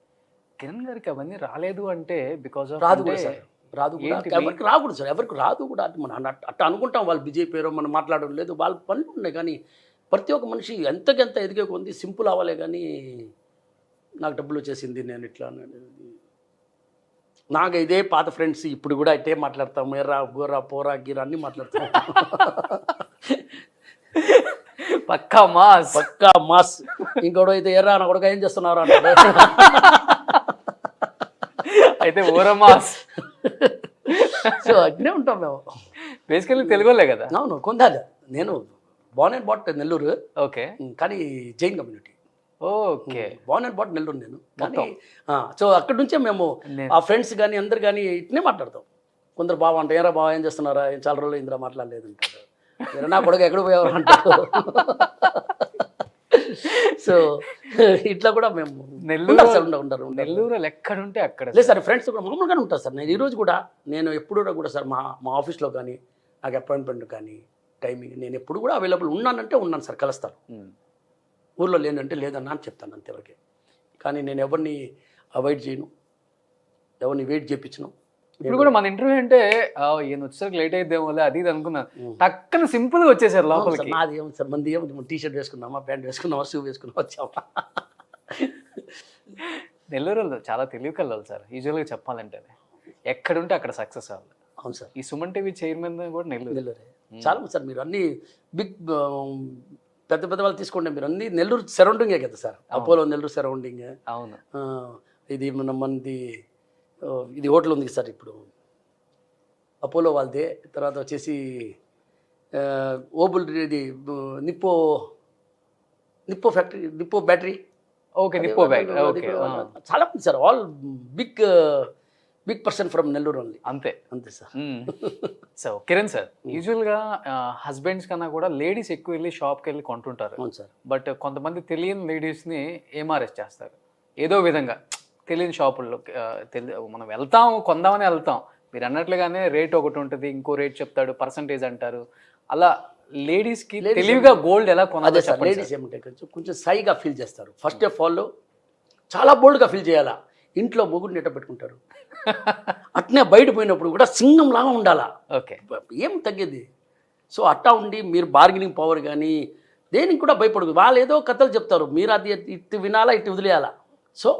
కిరణ్ గారికి అవన్నీ రాలేదు అంటే బికాజ్ ఆఫ్ రాదు కూడా సార్, రాదు కూడా. ఎవరికి రాకూడదు సార్, ఎవరికి రాదు కూడా. మనం అట్లా అనుకుంటాం వాళ్ళు బిజీ పేరు మనం మాట్లాడడం లేదు, వాళ్ళ పనులు ఉన్నాయి. కానీ ప్రతి ఒక్క మనిషి ఎంతకెంత ఎదిగే కొంది సింపుల్ అవ్వాలే. కానీ నాకు డబ్బులు వచ్చేసింది నేను ఇట్లా, నాకు ఇదే పాత ఫ్రెండ్స్ ఇప్పుడు కూడా ఇట్టే మాట్లాడతాం. ఎర్రా గోరా పోరా గీరా అన్నీ మాట్లాడతాం. పక్కా మాస్. ఇంకోటి అయితే ఎర్రా నా కొడుకు ఏం చేస్తున్నారు అన్నాడు. అయితే ఓరా మాస్. సో అట్నే ఉంటాం మేము. బేసికల్లీ తెలుగులే కదా. అవును, కొందాలి. నేను born and brought Nellore. Okay. కానీ Jain community. Okay. Born and brought Nellore నేను. కానీ సో అక్కడి నుంచే మేము ఆ ఫ్రెండ్స్ కానీ అందరు కానీ ఇట్నే మాట్లాడతాం. కొందరు బావ అంటే ఏరా బావ ఏం చేస్తున్నారా, చాలా రోజులు ఇందులో మాట్లాడలేదు అంటారు. నా కొడుకు ఎక్కడ పోయేవారు అంటారు. సో ఇట్లా కూడా మేము నెల్లూరు ఎక్కడుంటే అక్కడ లేదు సార్. ఫ్రెండ్స్ కూడా మామూలుగానే ఉంటారు సార్. నేను ఈరోజు కూడా నేను ఎప్పుడు కూడా సార్ మా ఆఫీస్లో కానీ నాకు అపాయింట్మెంట్ కానీ టైమింగ్ నేను ఎప్పుడు కూడా అవైలబుల్ ఉన్నానంటే ఉన్నాను సార్. కలుస్తాను. ఊర్లో లేనంటే లేదన్నా అని చెప్తాను అంతవరకే. కానీ నేను ఎవరిని అవాయిడ్ చేయను, ఎవరిని వెయిట్ చేయించను. ఇప్పుడు కూడా మన ఇంటర్వ్యూ అంటే ఈయన వచ్చేసరికి లేట్ అయిద్దేమో అది ఇది అనుకున్నాను. టక్కన సింపుల్గా వచ్చేసారు లోపలికి. నాది ఏమో సార్, మంది ఏమో టీషర్ట్ వేసుకున్నామా, ప్యాంట్ వేసుకున్నామా, షూ వేసుకున్నామా వచ్చామా. నెల్లూరు చాలా తెలివి కలవాలి సార్. యూజువల్గా చెప్పాలంటే ఎక్కడుంటే అక్కడ సక్సెస్ అవ్వాలి. అవును సార్. ఈ సుమన్ టీవీ చైర్మన్ కూడా నెల్లూరే. చాలా సార్. మీరు అన్ని బిగ్ పెద్ద వాళ్ళు తీసుకోండి. మీరు అన్ని నెల్లూరు సరౌండింగే కదా సార్. Apollo Nellore surrounding. అవును. ఇది మనది ఇది హోటల్ ఉంది సార్ ఇప్పుడు అపోలో వాళ్ళదే. తర్వాత వచ్చేసి ఓబుల్ ఇది Nippo factory, Nippo battery. Okay. Nippo battery. Okay. చాలా మంది sir. All big person from Nellore only. అంతే సార్. సో కిరణ్ సార్, యూజువల్గా హస్బెండ్స్ కన్నా కూడా లేడీస్ ఎక్కువ వెళ్ళి షాప్కి వెళ్ళి కొంటుంటారు. అవును సార్. బట్ కొంతమంది తెలియని లేడీస్ని ఏమార్ఎస్ చేస్తారు ఏదో విధంగా. తెలియని షాపుల్లో మనం వెళ్తాం, కొందామని వెళ్తాం. మీరు అన్నట్లుగానే రేట్ ఒకటి ఉంటుంది, ఇంకో రేట్ చెప్తాడు, పర్సంటేజ్ అంటారు. అలా లేడీస్కి తెలివిగా గోల్డ్ ఎలా కొనాలి సార్? లేడీస్ ఏమంటే కొంచెం సైగా ఫీల్ చేస్తారు. ఫస్ట్ ఆఫ్ ఆల్ చాలా బోల్డ్గా ఫీల్ చేయాలా. ఇంట్లో మొగుడిని ఎట్ట పెట్టుకుంటారు, అట్నే బయట పోయినప్పుడు కూడా సింగం లాగా ఉండాలా. ఓకే. ఏం తగ్గేది. సో అట్టా ఉండి మీరు బార్గెనింగ్ పవర్ కానీ దేనికి కూడా భయపడదు. వాళ్ళు ఏదో కథలు చెప్తారు, మీరు అది ఇటు వినాలా ఇటు వదిలేయాలా. సో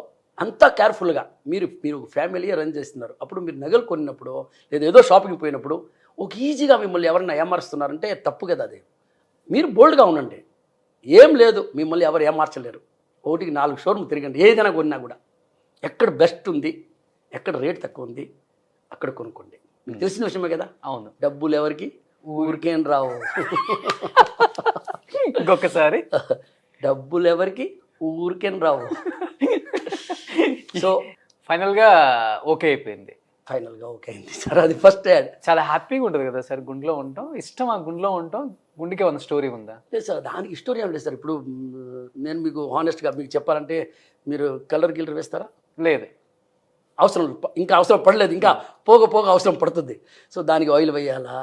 అంతా కేర్ఫుల్గా మీరు ఫ్యామిలీ రన్ చేస్తున్నారు. అప్పుడు మీరు నగలు కొన్నప్పుడు లేదా ఏదో షాపింగ్ పోయినప్పుడు ఒక ఈజీగా మిమ్మల్ని ఎవరన్నా ఏమారుస్తున్నారంటే తప్పు కదా. అది మీరు బోల్డ్గా ఉండండి. ఏం లేదు, మిమ్మల్ని ఎవరు ఏమార్చలేరు. 1-4 షోరూమ్ తిరగండి. ఏదైనా కొన్నా కూడా ఎక్కడ బెస్ట్ ఉంది, ఎక్కడ రేట్ తక్కువ ఉంది అక్కడ కొనుక్కోండి. మీకు తెలిసిన విషయమే కదా. అవును. డబ్బులు ఎవరికి ఊరికేం రావు. ఇంకొకసారి డబ్బులు ఎవరికి ఊరికేం రావు. సో ఫైనల్గా ఓకే అయిపోయింది. ఫైనల్గా ఓకే అయింది సార్. అది ఫస్ట్ యాడ్. చాలా హ్యాపీగా ఉంటుంది కదా సార్ గుండెలో ఉంటాం. ఇష్టం ఆ గుండెలో ఉంటాం. గుండెకి ఉన్న స్టోరీ ఉందా? లేదు సార్, దానికి స్టోరీ ఏం లేదు సార్. ఇప్పుడు నేను మీకు హానెస్ట్గా మీకు చెప్పాలంటే మీరు కలర్ వేస్తారా? లేదు. ఇంకా అవసరం పడలేదు. ఇంకా పోగ అవసరం పడుతుంది. సో దానికి ఆయిల్ వేయాలా,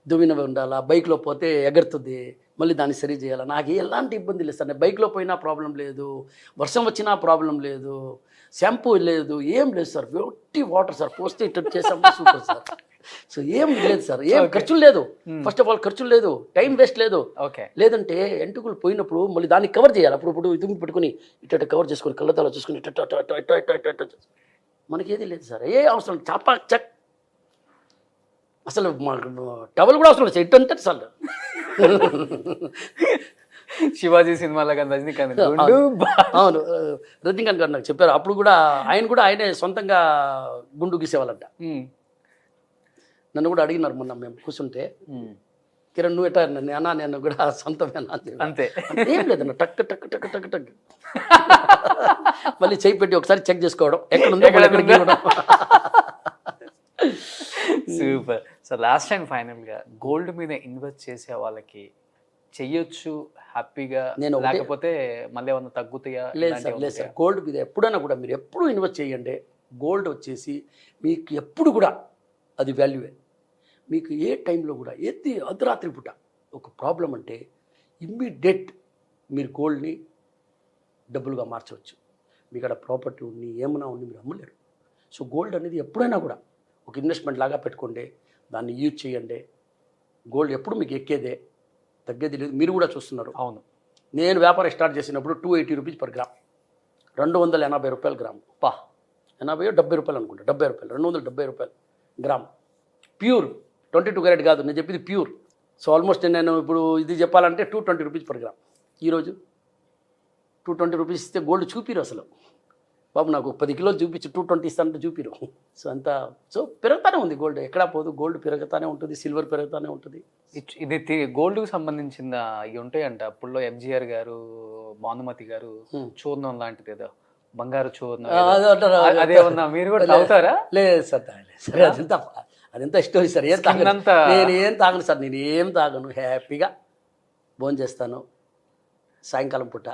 దువ్వినవి ఉండాలా, బైక్లో పోతే ఎగరుతుంది. మళ్ళీ దాన్ని సరి చేయాలి. నాకు ఎలాంటి ఇబ్బంది లేదు సార్. నేను బైక్లో పోయినా ప్రాబ్లం లేదు, వర్షం వచ్చినా ప్రాబ్లం లేదు, షాంపూ లేదు, ఏం లేదు సార్. ఒట్టి వాటర్ సార్, పోస్తే ఇట్లా చేసాము సూపర్ సార్. సో ఏం లేదు సార్, ఏం ఖర్చులు లేదు. ఫస్ట్ ఆఫ్ ఆల్ ఖర్చులు లేదు, టైం వేస్ట్ లేదు. ఓకే. లేదంటే ఎంటుకలు పోయినప్పుడు మళ్ళీ దాన్ని కవర్ చేయాలి. అప్పుడు ఇది పెట్టుకుని ఇట్ట కవర్ చేసుకొని కళ్ళతాలో చూసుకుని మనకేది లేదు సార్. ఏ అవసరం చాపా చక్ అసలు టవల్ కూడా అవసరం లేదు. ఇటు అంటే సార్ శివాజీ సినిమాలో కానీ రజనీకాంత్ అవును, రజనీకాంత్ గారు నాకు చెప్పారు. అప్పుడు కూడా ఆయనే సొంతంగా గుండు గీసేవాళ్ళంట. నన్ను కూడా అడిగినారు మొన్న మేము కూర్చుంటే, కిరణ్ నువ్వు ఎట్టా నేను కూడా సొంతమేనా అంతే. ఏం లేదన్న టక్ టక్ టక్ టక్ టక్ మళ్ళీ చేయి పెట్టి ఒకసారి చెక్ చేసుకోవడం ఎక్కడ ఉందో. సూపర్. సో లాస్ట్ అండ్ ఫైనల్గా గోల్డ్ మీద ఇన్వెస్ట్ చేసే వాళ్ళకి చెయ్యొచ్చు హ్యాపీగా, లేకపోతే మళ్ళీ ఏమన్నా తగ్గుతాయా? లేదు సార్, లేదు సార్. గోల్డ్ మీద ఎప్పుడైనా కూడా మీరు ఎప్పుడు ఇన్వెస్ట్ చేయండి. గోల్డ్ వచ్చేసి మీకు ఎప్పుడు కూడా అది వాల్యూవే. మీకు ఏ టైంలో కూడా అర్ధరాత్రి పూట ఒక ప్రాబ్లం అంటే ఇమ్మీడియట్ మీరు గోల్డ్ని డబ్బులుగా మార్చవచ్చు. మీకు అక్కడ ప్రాపర్టీ ఉండి ఏమైనా ఉండి మీరు అమ్మలేరు. సో గోల్డ్ అనేది ఎప్పుడైనా కూడా ఒక ఇన్వెస్ట్మెంట్ లాగా పెట్టుకోండి, దాన్ని యూజ్ చేయండి. గోల్డ్ ఎప్పుడు మీకు ఎక్కేదే, తగ్గేది లేదు. మీరు కూడా చూస్తున్నారు. అవును, నేను వ్యాపారం స్టార్ట్ చేసినప్పుడు 280 రూపీస్ పర్ గ్రామ్, 280 రూపాయలు గ్రామ్. 80 70 రూపాయలు అనుకుంటా, 70 రూపాయలు, 270 రూపాయలు గ్రామ్. ప్యూర్ 22 క్యారెట్ కాదు నేను చెప్పింది, ప్యూర్. సో ఆల్మోస్ట్ నేను ఇప్పుడు ఇది చెప్పాలంటే 220 రూపీస్ పర్ గ్రామ్. ఈరోజు 220 రూపీస్ ఇస్తే గోల్డ్ చూపిరు అసలు. బాబు నాకు 10 కిలోలు చూపించి 220 ఇస్తానంటే చూపిరు. సో అంతా పెరుగుతానే ఉంది గోల్డ్, ఎక్కడా పోదు. గోల్డ్ పెరుగుతానే ఉంటుంది, సిల్వర్ పెరుగుతానే ఉంటుంది. ఇది గోల్డ్కి సంబంధించిన ఇవి ఉంటాయంట. అప్పుడులో ఎంజీఆర్ గారు, భానుమతి గారు చూర్ణం లాంటిది ఏదో బంగారు చూర్ణం అదేమన్నా మీరు కూడా తాగుతారా? లేదు సార్, అదంతా స్టోరీ సార్. నేను ఏం తాగను సార్, నేను ఏం తాగను. హ్యాపీగా భోజనం చేస్తాను. సాయంకాలం పూట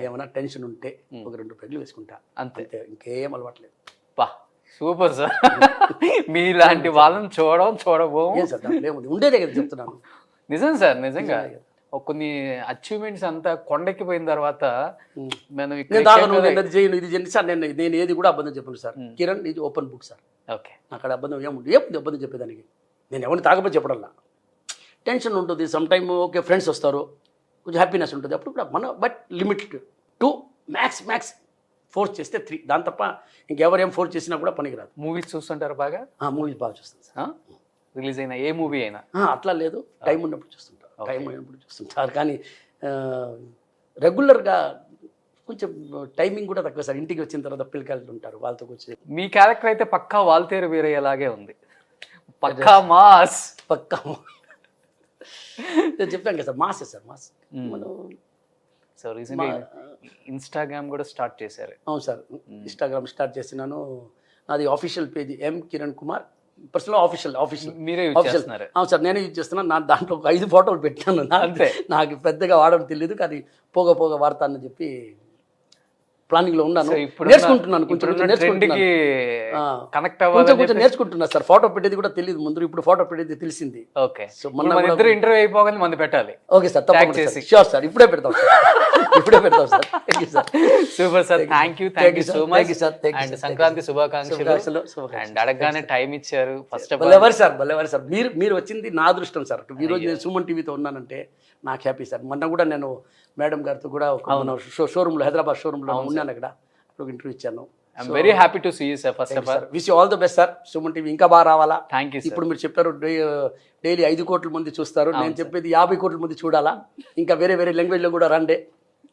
ఏమైనా టెన్షన్ ఉంటే ఒక 2 పెగ్గులు వేసుకుంటా, అంతే. ఇంకేం అలవాట్లేదు. Super sir. మీలాంటి వాళ్ళని చూడబోము సార్. ఉండేదే కదా చెప్తున్నాను. నిజం సార్, నిజంగా కొన్ని అచీవ్మెంట్స్ అంతా కొండెక్కిపోయిన తర్వాత ఇది చేయండి సార్. నేను ఏది కూడా అబద్ధం చెప్పను సార్. కిరణ్ ఇది ఓపెన్ బుక్ సార్. ఓకే, అక్కడ అబద్ధం ఏముంది అబద్ధం చెప్పేదానికి. నేను ఎవరిని తాగపోతే చెప్పడంలా టెన్షన్ ఉంటుంది. సమ్ టైమ్ ఓకే ఫ్రెండ్స్ వస్తారు, కొంచెం హ్యాపీనెస్ ఉంటుంది అప్పుడు కూడా మన. బట్ లిమిట్ 2 మ్యాక్స్ ఫోర్స్ చేస్తే 3, దాని తప్ప ఇంకెవరేం ఫోర్స్ చేసినా కూడా పనికిరాదు. మూవీస్ చూస్తుంటారు బాగా? మూవీస్ బాగా చూస్తాను సార్. రిలీజ్ అయినా ఏ మూవీ అయినా అట్లా లేదు, టైం ఉన్నప్పుడు చూస్తుంటారు. టైం అయినప్పుడు చూస్తుంటారు. కానీ రెగ్యులర్గా కొంచెం టైమింగ్ కూడా తక్కువ సార్. ఇంటికి వచ్చిన తర్వాత పిల్లకాయలు ఉంటారు, వాళ్ళతో వచ్చి. మీ క్యారెక్టర్ అయితే పక్కా వాల్తేరు వీరయ్యలాగే ఉంది. పక్కా మాస్. నేను చెప్పాను కదా సార్, మాసే సార్, మాస్. సో రీసెంట్గా ఇన్స్టాగ్రామ్ కూడా స్టార్ట్ చేశారు. అవును సార్, ఇన్స్టాగ్రామ్ స్టార్ట్ చేసినాను. నాది ఆఫీషియల్ పేజ్ ఎం కిరణ్ కుమార్ పర్సనల్ ఆఫీషియల్. మీరే యూజ్ చేస్తున్నారు? అవును సార్, నేనే యూజ్ చేస్తున్నాను. నా దాంట్లో 5 ఫోటోలు పెట్టాను. అంతే, నాకు పెద్దగా వాడడం తెలియదు, కానీ పోగా వాడతానని చెప్పి ప్లానింగ్ లో ఉన్నాను. నేర్చుకుంటున్నాను, కొంచెం నేర్చుకుంటున్నా సార్. ఫోటో పెట్టేది కూడా తెలియదు ముందు, ఇప్పుడు ఫోటో పెట్టేది తెలిసింది. ఓకే, సో మన ఇంటర్వ్యూ అయిపోగానే మంది పెట్టాలి. ఓకే సార్, తప్పకుండా షూర్ సార్. ఇప్పుడే పెడతాం sir. Super sir, thank you so much sir. And Sankranti శుభాకాంక్షలు. అండ్ అడగగానే టైం ఇచ్చారు. ఫస్ట్ ఆఫ్ ఆల్ బలెవరు సార్, మీరు వచ్చింది నా అదృష్టం సార్. ఈ రోజు నేను సుమన్ టీవీతో ఉన్నానంటే నాకు హ్యాపీ సార్. మొన్న కూడా నేను మేడం గారితో కూడా షోరూమ్ లో, హైదరాబాద్ షోరూమ్ లో ఉన్నాను. అక్కడ ఒక ఇంటర్వ్యూ ఇచ్చాను. I'm very happy to see you sir. First of all wish you all the best sir. Suman TV ఇంకా బాగా రావాలా. Thank you. ఇప్పుడు మీరు చెప్పారు డైలీ 5 కోట్ల మంది చూస్తారు. నేను చెప్పేది 50 కోట్ల మంది చూడాలా. ఇంకా వేరే లాంగ్వేజ్ లో కూడా రండి.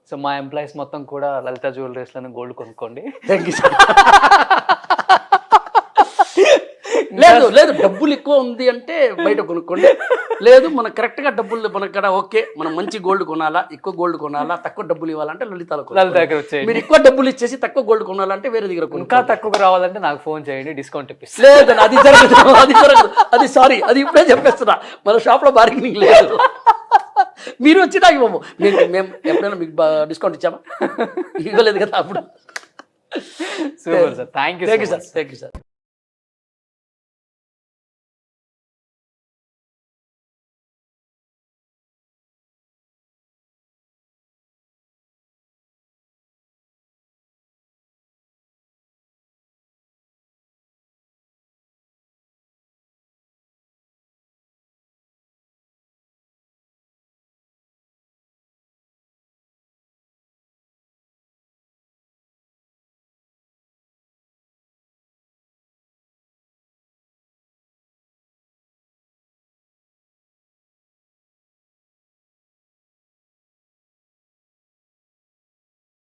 సో మా ఎంప్లాయీస్ మొత్తం కూడా లలిత జ్యువెలరీస్ లోనే గోల్డ్ కొనుక్కోండి. Thank you sir. లేదు డబ్బులు ఎక్కువ ఉంది అంటే బయట కొనుక్కోండి. లేదు మనకు కరెక్ట్గా డబ్బులు మనక్కడ ఓకే, మనం మంచి గోల్డ్ కొనాలా, ఎక్కువ గోల్డ్ కొనాలా, తక్కువ డబ్బులు ఇవ్వాలంటే లలితాలో. మీరు ఎక్కువ డబ్బులు ఇచ్చేసి తక్కువ గోల్డ్ కొనాలంటే వేరే దగ్గర. ఇంకా తక్కువ రావాలంటే నాకు ఫోన్ చేయండి, డిస్కౌంట్ ఇప్పిస్తాను. లేదు అది జరగదు. అది సారీ, అది ఇప్పుడే చెప్పేస్తున్నా. మన షాప్లో బార్గెనింగ్ లేదు. మీరు వచ్చి నాకు ఇవ్వము. మేము ఎప్పుడైనా మీకు డిస్కౌంట్ ఇచ్చామా? ఇవ్వలేదు కదా అప్పుడు. Super sir, thank you sir.